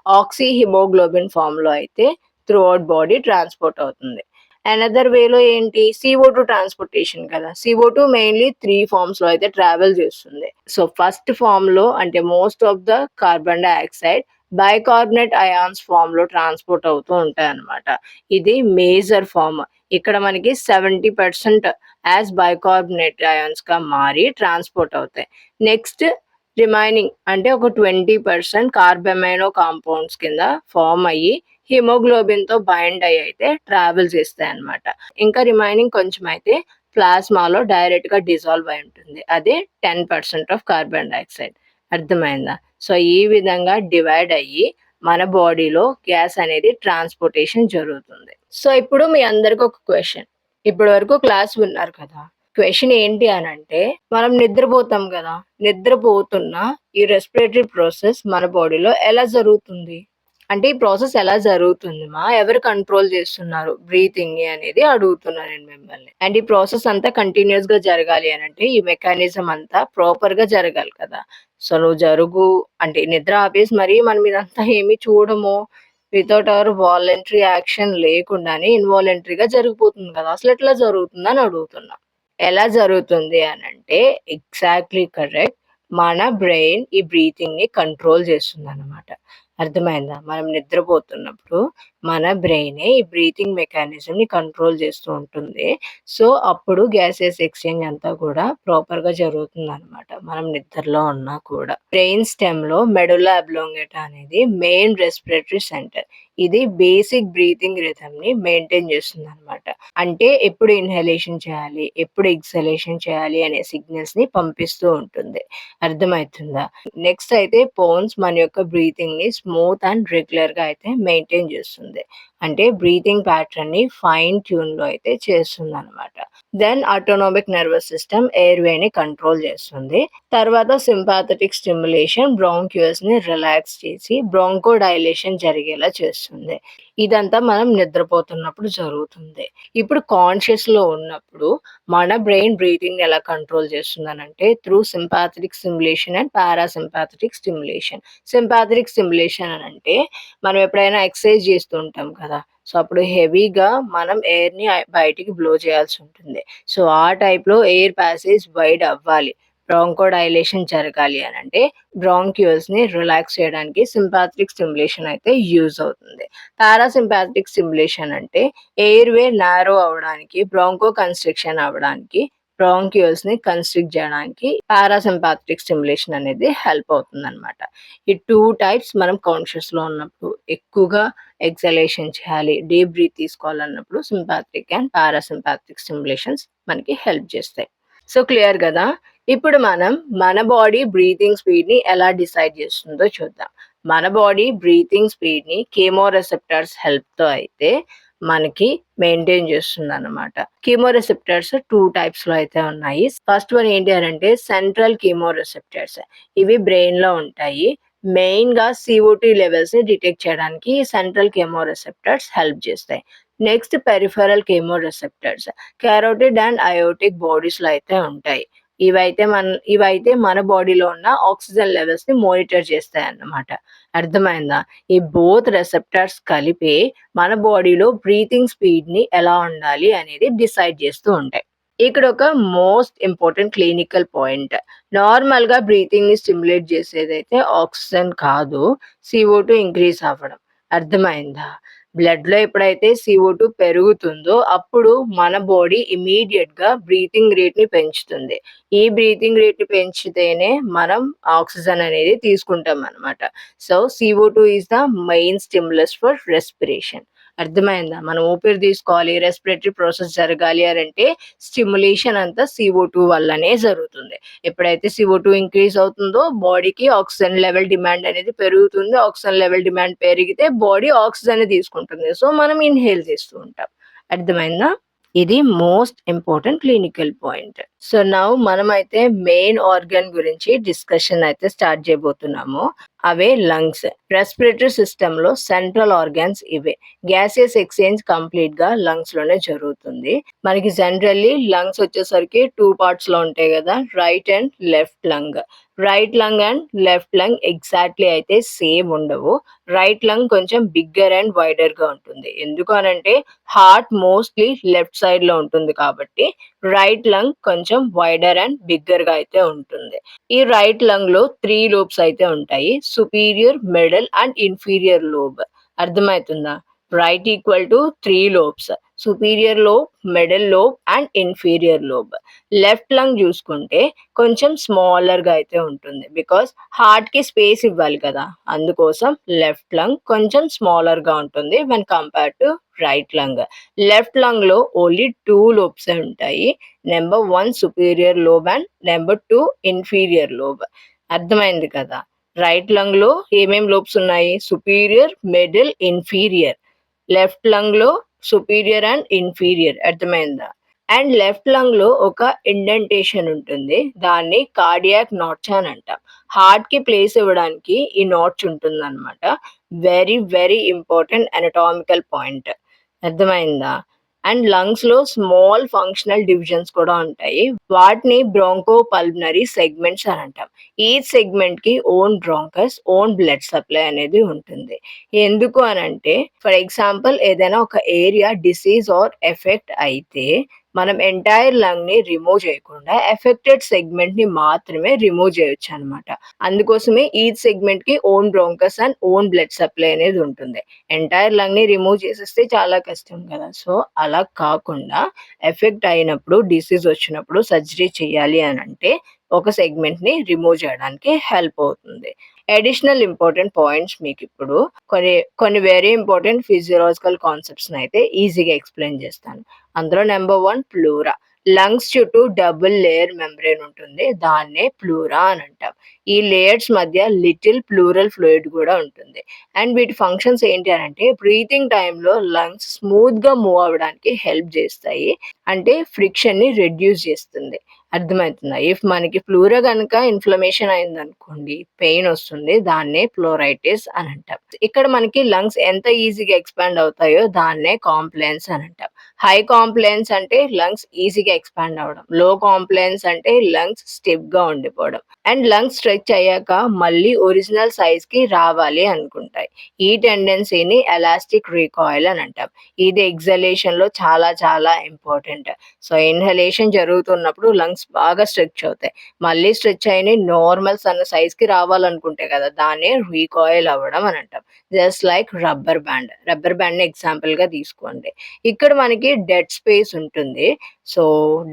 ఆక్సీ హిమోగ్లోబిన్ ఫార్మ్‌లో అయితే త్రూఔట్ బాడీ ట్రాన్స్‌పోర్ట్ అవుతుంది. అనదర్ వేలో ఏంటి CO2 ట్రాన్స్‌పోర్టేషన్ కదా! CO2 మెయిన్‌లీ 3 ఫార్మ్స్‌లో అయితే ట్రావెల్ చేస్తుంది. సో, ఫస్ట్ ఫార్మ్‌లో అంటే most of the carbon dioxide bicarbonate ions ఫార్మ్‌లో ట్రాన్స్‌పోర్ట్ అవుతూ ఉంటాయన్నమాట. ఇది మేజర్ ఫార్మ్. ఇక్కడ మనకి 70% యాస్ బైకార్బోనేట్ అయాన్స్‌గా మారి ట్రాన్స్‌పోర్ట్ అవుతాయి. నెక్స్ట్ రిమైనింగ్ అంటే ఒక 20% కార్బమైనో కాంపౌండ్స్ కింద ఫార్మ్ అయ్యి హిమోగ్లోబిన్‌తో బైండ్ అయ్యి అయితే ట్రావెల్ చేస్తాయన్నమాట. ఇంకా రిమైనింగ్ కొంచెం అయితే ప్లాస్మాలో డైరెక్ట్‌గా డిజాల్వ్ అయి ఉంటుంది. అదే 10% ఆఫ్ కార్బన్ డయాక్సైడ్. అర్థమైందా? సో, ఈ విధంగా డివైడ్ అయ్యి మన బాడీలో గ్యాస్ అనేది ట్రాన్స్‌పోర్టేషన్ జరుగుతుంది. సో, ఇప్పుడు మీ అందరికి ఒక క్వెషన్. ఇప్పటి వరకు క్లాస్ విన్నారు కదా! క్వెషన్ ఏంటి అనంటే మనం నిద్రపోతాం గదా! నిద్రపోతున్న ఈ రెస్పిరేటరీ ప్రాసెస్ మన బాడీలో ఎలా జరుగుతుంది? అంటే ఈ ప్రాసెస్ ఎలా జరుగుతుంది ఎవరు కంట్రోల్ చేస్తున్నారు బ్రీతింగ్‌ని అనేది అడుగుతున్నా నేను మిమ్మల్ని. అండ్ ఈ ప్రాసెస్ అంతా కంటిన్యూయస్‌గా జరగాలి అనంటే ఈ మెకానిజం అంతా ప్రాపర్‌గా జరగాలి కదా! సో, నువ్వు అంటే నిద్ర ఆపేసి మరీ మనం ఇదంతా ఏమి చూడము. వితౌట్ అవర్ వాలంటరీ యాక్షన్ లేకుండానే ఇన్వాలంటరీగా జరిగిపోతుంది కదా! అసలెట్లా జరుగుతుందని అడుగుతున్నా. ఎలా జరుగుతుంది అనంటే ఎగ్జాక్ట్‌లీ కరెక్ట్. మన బ్రెయిన్ ఈ బ్రీతింగ్‌ని కంట్రోల్ చేస్తుందన్నమాట. అర్థమైందా? మనం నిద్రపోతున్నప్పుడు మన బ్రెయినే ఈ బ్రీతింగ్ మెకానిజంని కంట్రోల్ చేస్తూ ఉంటుంది. సో, అప్పుడు గ్యాసెస్ ఎక్స్‌చేంజ్ అంతా కూడా ప్రాపర్‌గా జరుగుతుందన్నమాట. మనం నిద్రలో ఉన్నా కూడా. బ్రెయిన్ స్టెమ్‌లో మెడుల్లా అబ్లాంగేటా అనేది మెయిన్ రెస్పిరేటరీ సెంటర్. ఇది బేసిక్ బ్రీతింగ్ రిథమ్‌ని మెయింటైన్ చేస్తుందన్నమాట. అంటే ఎప్పుడు ఇన్‌హలేషన్ చేయాలి, ఎప్పుడు ఎక్స్‌హలేషన్ చేయాలి అనే సిగ్నల్స్‌ని పంపిస్తూ ఉంటుంది. అర్థమైతుందా? నెక్స్ట్ అయితే పోన్స్ మన యొక్క బ్రీతింగ్‌ని స్మూత్ అండ్ రెగ్యులర్‌గా అయితే మెయింటైన్ చేస్తుంది. అంటే బ్రీతింగ్ ప్యాటర్న్‌ని ఫైన్ ట్యూన్‌లో అయితే చేస్తుందనమాట. Then autonomic nervous system air వేని కంట్రోల్ చేస్తుంది. తర్వాత సింపాథెటిక్ స్టిమ్యులేషన్ బ్రాంకియస్‌ని రిలాక్స్ చేసి బ్రాంకో డైలేషన్ జరిగేలా చేస్తుంది. ఇదంతా మనం నిద్రపోతున్నప్పుడు జరుగుతుంది. ఇప్పుడు కాన్షియస్‌లో ఉన్నప్పుడు మన బ్రెయిన్ బ్రీతింగ్‌ని ఎలా కంట్రోల్ చేస్తుందనంటే through sympathetic stimulation and parasympathetic stimulation. Sympathetic stimulation అనంటే మనం ఎప్పుడైనా ఎక్సర్సైజ్ చేస్తూ ఉంటాం కదా! సో, అప్పుడు హెవీగా మనం ఎయిర్‌ని బయటికి బ్లో చేయాల్సి ఉంటుంది. సో, ఆ టైప్‌లో ఎయిర్ ప్యాసేజ్ వైడ్ అవ్వాలి. బ్రాంకో డైలేషన్ జరగాలి అనంటే బ్రాంక్యూల్స్‌ని రిలాక్స్ చేయడానికి సింపాథెటిక్ స్టిమ్యులేషన్ అయితే యూజ్ అవుతుంది. పారాసింపాథెటిక్ స్టిమ్యులేషన్ అంటే ఎయిర్ వే నారో అవ్వడానికి, బ్రాంకో కన్‌స్ట్రిక్షన్ అవ్వడానికి, బ్రాంక్యూల్స్‌ని కన్‌స్ట్రిక్ట్ చేయడానికి పారాసింపాథెటిక్ స్టిమ్యులేషన్ అనేది హెల్ప్ అవుతుందనమాట. ఈ 2 టైప్స్ మనం కాన్షియస్‌లో ఉన్నప్పుడు ఎక్కువగా ఎక్సలేషన్ చేయాలి, డీప్ బ్రీత్ తీసుకోవాలన్నప్పుడు సింపాథెటిక్ అండ్ పారాసింపాథెటిక్ స్టిమ్యులేషన్స్ మనకి హెల్ప్ చేస్తాయి. సో, క్లియర్ గదా! ఇప్పుడు మనం మన బాడీ బ్రీతింగ్ స్పీడ్‌ని ఎలా డిసైడ్ చేస్తుందో చూద్దాం. మన బాడీ బ్రీతింగ్ స్పీడ్‌ని కెమోరిసెప్టార్స్ హెల్ప్‌తో అయితే మనకి మెయింటైన్ చేస్తుందన్నమాట. కెమోరిసెప్టార్స్ 2 టైప్స్‌లో అయితే ఉన్నాయి. ఫస్ట్ వన్ ఏంటి అనంటే సెంట్రల్ కెమోరిసెప్టార్స్. ఇవి బ్రెయిన్‌లో ఉంటాయి. మెయిన్‌గా CO2 లెవెల్స్‌ని డిటెక్ట్ చేయడానికి సెంట్రల్ కెమో రిసెప్టర్స్ హెల్ప్ చేస్తాయి. Next peripheral chemoreceptors carotid and aortic బాడీస్‌లో అయితే ఉంటాయి. ఇవైతే మన బాడీలో ఉన్న ఆక్సిజన్ లెవెల్స్‌ని మానిటర్ చేస్తాయన్నమాట. అర్థమైందా? ఈ బోత్ రిసెప్టర్స్ కలిపి మన బాడీలో బ్రీతింగ్ స్పీడ్‌ని ఎలా ఉండాలి అనేది డిసైడ్ చేస్తూ ఉంటాయి. ఇక్కడ ఒక మోస్ట్ ఇంపార్టెంట్ క్లినికల్ పాయింట్. నార్మల్‌గా బ్రీతింగ్‌ని స్టిమ్యులేట్ చేసేదైతే ఆక్సిజన్ కాదు, CO2 ఇంక్రీజ్ అవ్వడం. అర్థమైందా? బ్లడ్‌లో ఎప్పుడైతే CO2 పెరుగుతుందో అప్పుడు మన బాడీ ఇమ్మీడియేట్‌గా బ్రీతింగ్ రేట్‌ని పెంచుతుంది. ఈ బ్రీతింగ్ రేట్‌ని పెంచితేనే మనం ఆక్సిజన్ అనేది తీసుకుంటామనమాట. So, CO2 is the main stimulus for respiration. అర్థమైందా? మనం ఊపిరి తీసుకోవాలి, రెస్పిరేటరీ ప్రాసెస్ జరగాలి అనంటే స్టిమ్యులేషన్ అంతా CO2 వల్లనే జరుగుతుంది. ఎప్పుడైతే CO2 ఇంక్రీజ్ అవుతుందో బాడీకి ఆక్సిజన్ లెవెల్ డిమాండ్ అనేది పెరుగుతుంది. ఆక్సిజన్ లెవెల్ డిమాండ్ పెరిగితే బాడీ ఆక్సిజన్‌ని తీసుకుంటుంది. సో, మనం ఇన్‌హేల్ చేస్తూ ఉంటాం. అర్థమైందా? ఇది most important clinical point. So, now మనమైతే మెయిన్ ఆర్గాన్ గురించి డిస్కషన్ అయితే స్టార్ట్ చేయబోతున్నాము. అవే లంగ్స్. రెస్పిరేటరీ సిస్టమ్‌లో సెంట్రల్ ఆర్గాన్స్ ఇవే. గ్యాసియస్ ఎక్స్చేంజ్ కంప్లీట్‌గా లంగ్స్‌లోనే జరుగుతుంది. మనకి జనరల్లీ లంగ్స్ వచ్చేసరికి 2 పార్ట్స్‌లో ఉంటాయి గదా! Right and left lung. Right lung and left lung exactly అయితే సేమ్ ఉండవు. రైట్ లంగ్ కొంచెం బిగ్గర్ అండ్ వైడర్‌గా ఉంటుంది. ఎందుకు అనంటే హార్ట్ మోస్ట్‌లీ లెఫ్ట్ సైడ్‌లో ఉంటుంది కాబట్టి రైట్ లంగ్ కొంచెం వైడర్ అండ్ బిగ్గర్‌గా అయితే ఉంటుంది. ఈ రైట్ లంగ్‌లో 3 లోబ్స్ అయితే ఉంటాయి. Superior, middle and inferior lobe. అర్థమైతుందా? Right equal to 3 lobes. Superior lobe, middle lobe and inferior lobe. Left lung చూసుకుంటే కొంచెం స్మాలర్‌గా అయితే ఉంటుంది. బికాజ్ హార్ట్‌కి స్పేస్ ఇవ్వాలి కదా! అందుకోసం లెఫ్ట్ లంగ్ కొంచెం స్మాలర్‌గా ఉంటుంది when compared to right lung. Left లంగ్‌లో ఓన్లీ 2 లోబ్సే ఉంటాయి. Number 1 superior lobe and number 2 inferior lobe. అర్థమైంది కదా! రైట్ లంగ్‌లో ఏమేం లోబ్స్ ఉన్నాయి? Superior, middle, inferior. లెఫ్ట్ లంగ్‌లో సుపీరియర్ అండ్ ఇన్ఫీరియర్. అర్థమైందా? అండ్ లెఫ్ట్ లంగ్‌లో ఒక ఇండెంటేషన్ ఉంటుంది. దాన్ని కార్డియాక్ నాట్చ్ అని అంటాం. హార్ట్‌కి ప్లేస్ ఇవ్వడానికి ఈ నాట్చ్ ఉంటుందన్నమాట. Very, very important anatomical point. అర్థమైందా? అండ్ లంగ్స్‌లో స్మాల్ ఫంక్షనల్ డివిజన్స్ కూడా ఉంటాయి. వాటిని బ్రాంకోపల్మనరీ సెగ్మెంట్స్ అని అంటాం. ఈచ్ సెగ్మెంట్‌కి own bronchus, own blood supply అనేది ఉంటుంది. ఎందుకు అనంటే ఫర్ ఎగ్జాంపుల్ ఏదైనా ఒక ఏరియా డిసీజ్ ఆర్ ఎఫెక్ట్ అయితే మనం ఎంటైర్ లంగ్‌ని రిమూవ్ చేయకుండా ఎఫెక్టెడ్ సెగ్మెంట్‌ని మాత్రమే రిమూవ్ చేయొచ్చనమాట. అందుకోసమే ఈచ్ సెగ్మెంట్‌కి own bronchus and own blood supply అనేది ఉంటుంది. ఎంటైర్ లంగ్‌ని రిమూవ్ చేసేస్తే చాలా కష్టం కదా! సో, అలా కాకుండా ఎఫెక్ట్ అయినప్పుడు, డిసీజ్ వచ్చినప్పుడు సర్జరీ చేయాలి అనంటే ఒక సెగ్మెంట్‌ని రిమూవ్ చేయడానికి హెల్ప్ అవుతుంది. అడిషనల్ ఇంపార్టెంట్ పాయింట్స్ మీకిప్పుడు కొన్ని కొన్ని వెరీ ఇంపార్టెంట్ ఫిజియోలాజికల్ కాన్సెప్ట్స్‌నయితే ఈజీగా ఎక్స్‌ప్లెయిన్ చేస్తాను. అందులో నంబర్ 1 ప్లూరా. లంగ్స్ చుట్టూ డబుల్ లేయర్ మెంబ్రేన్ ఉంటుంది. దాన్నే ప్లూరా అని అంటాం. ఈ లేయర్స్ మధ్య లిటిల్ ప్లూరల్ ఫ్లూయిడ్ కూడా ఉంటుంది. అండ్ వీటి ఫంక్షన్స్ ఏంటి అనంటే బ్రీతింగ్ టైమ్‌లో లంగ్స్ స్మూత్‌గా మూవ్ అవ్వడానికి హెల్ప్ చేస్తాయి. అంటే ఫ్రిక్షన్‌ని రెడ్యూస్ చేస్తుంది. అర్థమైతుందా? ఇఫ్ మనకి ప్లూరా గనక ఇన్‌ఫ్లమేషన్ అయిందనుకోండి, పెయిన్ వస్తుంది. దాన్నే ప్లూరైటిస్ అని అంటాం. ఇక్కడ మనకి లంగ్స్ ఎంత ఈజీగా ఎక్స్‌పాండ్ అవుతాయో దాన్నే కాంప్లయన్స్ అని అంటాం. హై కాంప్లయన్స్ అంటే లంగ్స్ ఈజీగా ఎక్స్‌పాండ్ అవ్వడం. లో కాంప్లయన్స్ అంటే లంగ్స్ స్టిఫ్‌గా ఉండిపోవడం. అండ్ లంగ్స్ స్ట్రెచ్ అయ్యాక మళ్ళీ ఒరిజినల్ సైజ్‌కి రావాలి అనుకుంటాయి. ఈ టెండెన్సీని ఎలాస్టిక్ రికాయిల్ అని అంటాం. ఇది ఎక్సలేషన్‌లో చాలా చాలా ఇంపార్టెంట్. సో, ఇన్‌హలేషన్ జరుగుతున్నప్పుడు లంగ్స్ బాగా స్ట్రెచ్ అవుతాయి. మళ్ళీ స్ట్రెచ్ అయినయి నార్మల్ సైజ్‌కి రావాలనుకుంటే కదా! దాన్నే రికాయిల్ అవ్వడం అని అంటాం. Just like rubber band. Rubber బ్యాండ్‌ని ఎగ్జాంపుల్‌గా తీసుకోండి. ఇక్కడ మనకి డెడ్ స్పేస్ ఉంటుంది. సో,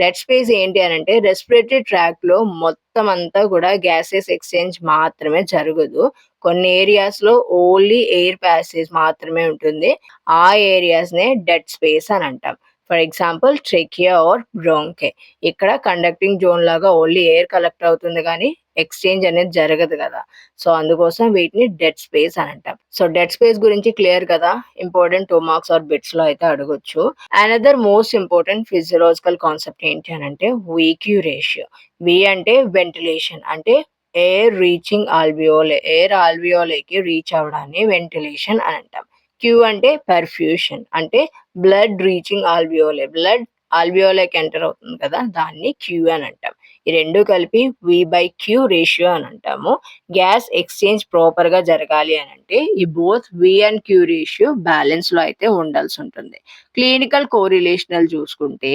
డెడ్ స్పేస్ ఏంటి అనంటే రెస్పిరేటరీ ట్రాక్‌లో మొత్తం అంతా కూడా గ్యాసెస్ ఎక్స్‌చేంజ్ మాత్రమే జరగదు. కొన్ని ఏరియాస్‌లో ఓన్లీ ఎయిర్ ప్యాసేజ్ మాత్రమే ఉంటుంది. ఆ ఏరియాస్‌నే డెడ్ స్పేస్ అని అంటాం. For example trachea or bronchi. ఇక్కడ కండక్టింగ్ జోన్ లాగా ఓన్లీ ఎయిర్ కలెక్ట్ అవుతుంది గానీ ఎక్స్‌చేంజ్ అనేది జరగదు గదా! సో, అందుకోసం వీటిని డెడ్ స్పేస్ అని అంటాం. సో, డెడ్ స్పేస్ గురించి క్లియర్ కదా! ఇంపార్టెంట్ 2 మార్క్స్ ఆర్ బిట్స్‌లో అయితే అడగొచ్చు. Another most important physiological concept ఏంటి అనంటే వీక్యూ రేషియో. వి అంటే వెంటిలేషన్ అంటే ఎయిర్ రీచింగ్ ఆల్వియోలే, ఎయిర్ ఆల్వియోలేకి రీచ్ అవ్వడాన్ని వెంటిలేషన్ అని అంటాం. క్యూ అంటే పర్ఫ్యూషన్, అంటే బ్లడ్ రీచింగ్ ఆల్వియోలే, బ్లడ్ ఆల్వియోలేకి ఎంటర్ అవుతుంది కదా, దాన్ని క్యూ అని అంటాం. ఈ రెండు కలిపి V/Q రేషియో అని అంటాము. గ్యాస్ ఎక్స్చేంజ్ ప్రాపర్గా జరగాలి అని అంటే ఈ బోత్ V/Q రేషియో బ్యాలెన్స్లో అయితే ఉండాల్సి ఉంటుంది. క్లినికల్ కోరిలేషనల్ చూసుకుంటే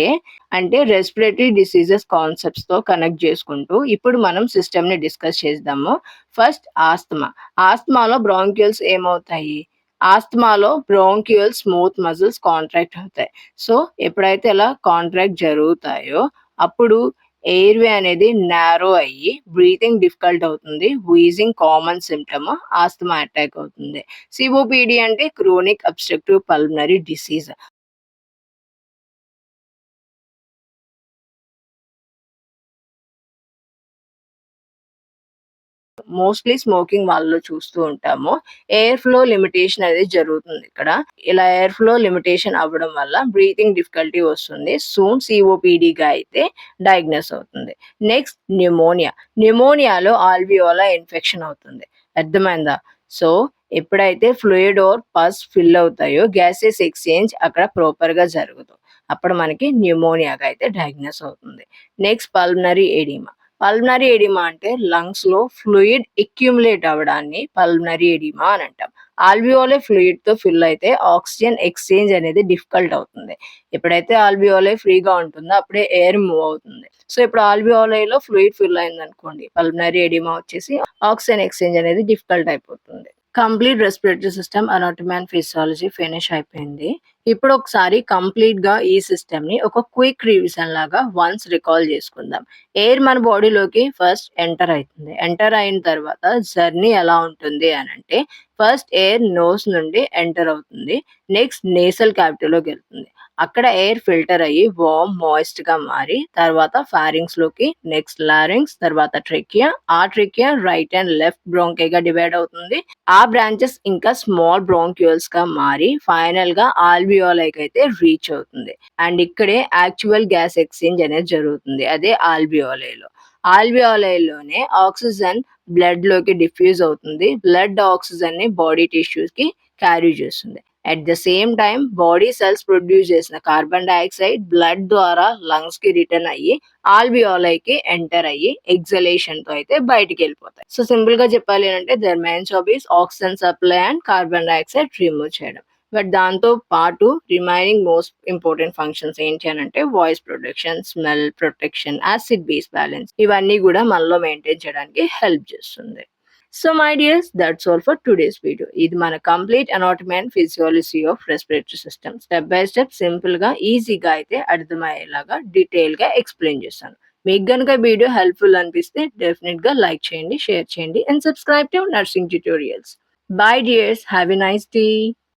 అంటే రెస్పిరేటరీ డిసీజెస్ కాన్సెప్ట్స్తో కనెక్ట్ చేసుకుంటూ ఇప్పుడు మనం సిస్టమ్ని డిస్కస్ చేద్దాము. First asthma. ఆస్తమాలో బ్రాంక్యూల్స్ ఏమవుతాయి? ఆస్తమాలో బ్రాంక్యూల్స్ స్మూత్ మజిల్స్ కాంట్రాక్ట్ అవుతాయి. సో ఎప్పుడైతే ఇలా కాంట్రాక్ట్ జరుగుతాయో అప్పుడు ఎయిర్వే అనేది నారో అయ్యి బ్రీతింగ్ డిఫికల్ట్ అవుతుంది. Wheezing common symptom asthma attack అవుతుంది. సిఓపిడి అంటే chronic obstructive pulmonary disease. Mostly smoking వాళ్ళలో చూస్తూ ఉంటాము. ఎయిర్ ఫ్లో లిమిటేషన్ అనేది జరుగుతుంది ఇక్కడ. ఇలా ఎయిర్ ఫ్లో లిమిటేషన్ అవ్వడం వల్ల బ్రీతింగ్ డిఫికల్టీ వస్తుంది. సూన్ సిఓపిడిగా అయితే డయాగ్నోస్ అవుతుంది. Next pneumonia. న్యూమోనియాలో ఆల్వియోలా ఇన్ఫెక్షన్ అవుతుంది. అర్థమైందా? సో ఎప్పుడైతే ఫ్లూయిడ్ ఆర్ పస్ ఫిల్ అవుతాయో గ్యాసెస్ ఎక్స్చేంజ్ అక్కడ ప్రాపర్గా జరగదు. అప్పుడు మనకి న్యూమోనియాగా అయితే డయాగ్నోస్ అవుతుంది. Next pulmonary oedema. Pulmonary oedema అంటే లంగ్స్ లో ఫ్లూయిడ్ అక్యుములేట్ అవ్వడాన్ని పల్మనరీ ఎడిమా అని అంటాం. ఆల్వియోలే ఫ్లూయిడ్ తో ఫిల్ అయితే ఆక్సిజన్ ఎక్స్చేంజ్ అనేది డిఫికల్ట్ అవుతుంది. ఎప్పుడైతే ఆల్వియోలే ఫ్రీగా ఉంటుందో అప్పుడే ఎయిర్ మూవ్ అవుతుంది. సో ఇప్పుడు ఆల్వియోలేలో ఫ్లూయిడ్ ఫిల్ అయింది అనుకోండి, పల్మనరీ ఎడిమా వచ్చేసి ఆక్సిజన్ ఎక్స్చేంజ్ అనేది డిఫికల్ట్ అయిపోతుంది. Complete respiratory system anatomy and physiology finish అయిపోయింది. ఇప్పుడు ఒకసారి కంప్లీట్ గా ఈ సిస్టమ్ ని ఒక క్విక్ రివిజన్ లాగా వన్స్ రికాల్ చేసుకుందాం. ఎయిర్ మన బాడీలోకి ఫస్ట్ ఎంటర్ అవుతుంది. ఎంటర్ అయిన తర్వాత జర్నీ ఎలా ఉంటుంది అని అంటే ఫస్ట్ ఎయిర్ నోస్ నుండి ఎంటర్ అవుతుంది. నెక్స్ట్ నేసల్ క్యావిటీలోకి వెళ్తుంది. అక్కడ ఎయిర్ ఫిల్టర్ అయ్యి వార్మ్ మాయిస్ట్ గా మారి తర్వాత ఫారింగ్స్ లోకి, నెక్స్ట్ లారింగ్స్, తర్వాత ట్రెకియా, ఆ ట్రెకియా రైట్ అండ్ లెఫ్ట్ బ్రోంకేగా డివైడ్ అవుతుంది. ఆ బ్రాంచెస్ ఇంకా స్మాల్ బ్రాంక్యూల్స్ గా మారి ఫైనల్ గా ఆల్వియోలైకి అయితే రీచ్ అవుతుంది. అండ్ ఇక్కడే యాక్చువల్ గ్యాస్ ఎక్స్చేంజ్ అనేది జరుగుతుంది, అదే ఆల్వియోలైలో. ఆల్వియోలైలోనే ఆక్సిజన్ బ్లడ్ లోకి డిఫ్యూజ్ అవుతుంది. బ్లడ్ ఆక్సిజన్ ని బాడీ టిష్యూస్ కి క్యారీ చేస్తుంది. At the same time body cells produce చేసిన కార్బన్ డైఆక్సైడ్ బ్లడ్ ద్వారా లంగ్స్ కి రిటర్న్ అయ్యి ఆల్వియోలైకి ఎంటర్ అయ్యి ఎగ్జలేషన్ తో అయితే బయటికి వెళ్ళిపోతాయి. సో సింపుల్ గా చెప్పాలి అంటే their main job is oxygen supply and carbon dioxide remove చేయడం. బట్ దాంతో పాటు రిమైనింగ్ మోస్ట్ ఇంపార్టెంట్ ఫంక్షన్స్ ఏంటి అని అంటే voice protection, smell protection, acid base balance, ఇవన్నీ కూడా మనలో మెయింటైన్ చేయడానికి హెల్ప్ చేస్తుంది. So my dears, that's all for today's video. ఇది మన complete anatomy and physiology of respiratory system step by step simple గా ఈజీగా అయితే అర్థమయ్యేలాగా డీటెయిల్ గా ఎక్స్ప్లెయిన్ చేశాను. మీకు గనుక వీడియో హెల్ప్ఫుల్ అనిపిస్తే డెఫినెట్ గా లైక్ చేయండి, షేర్ చేయండి and subscribe to nursing tutorials. Bye dears, have a nice day.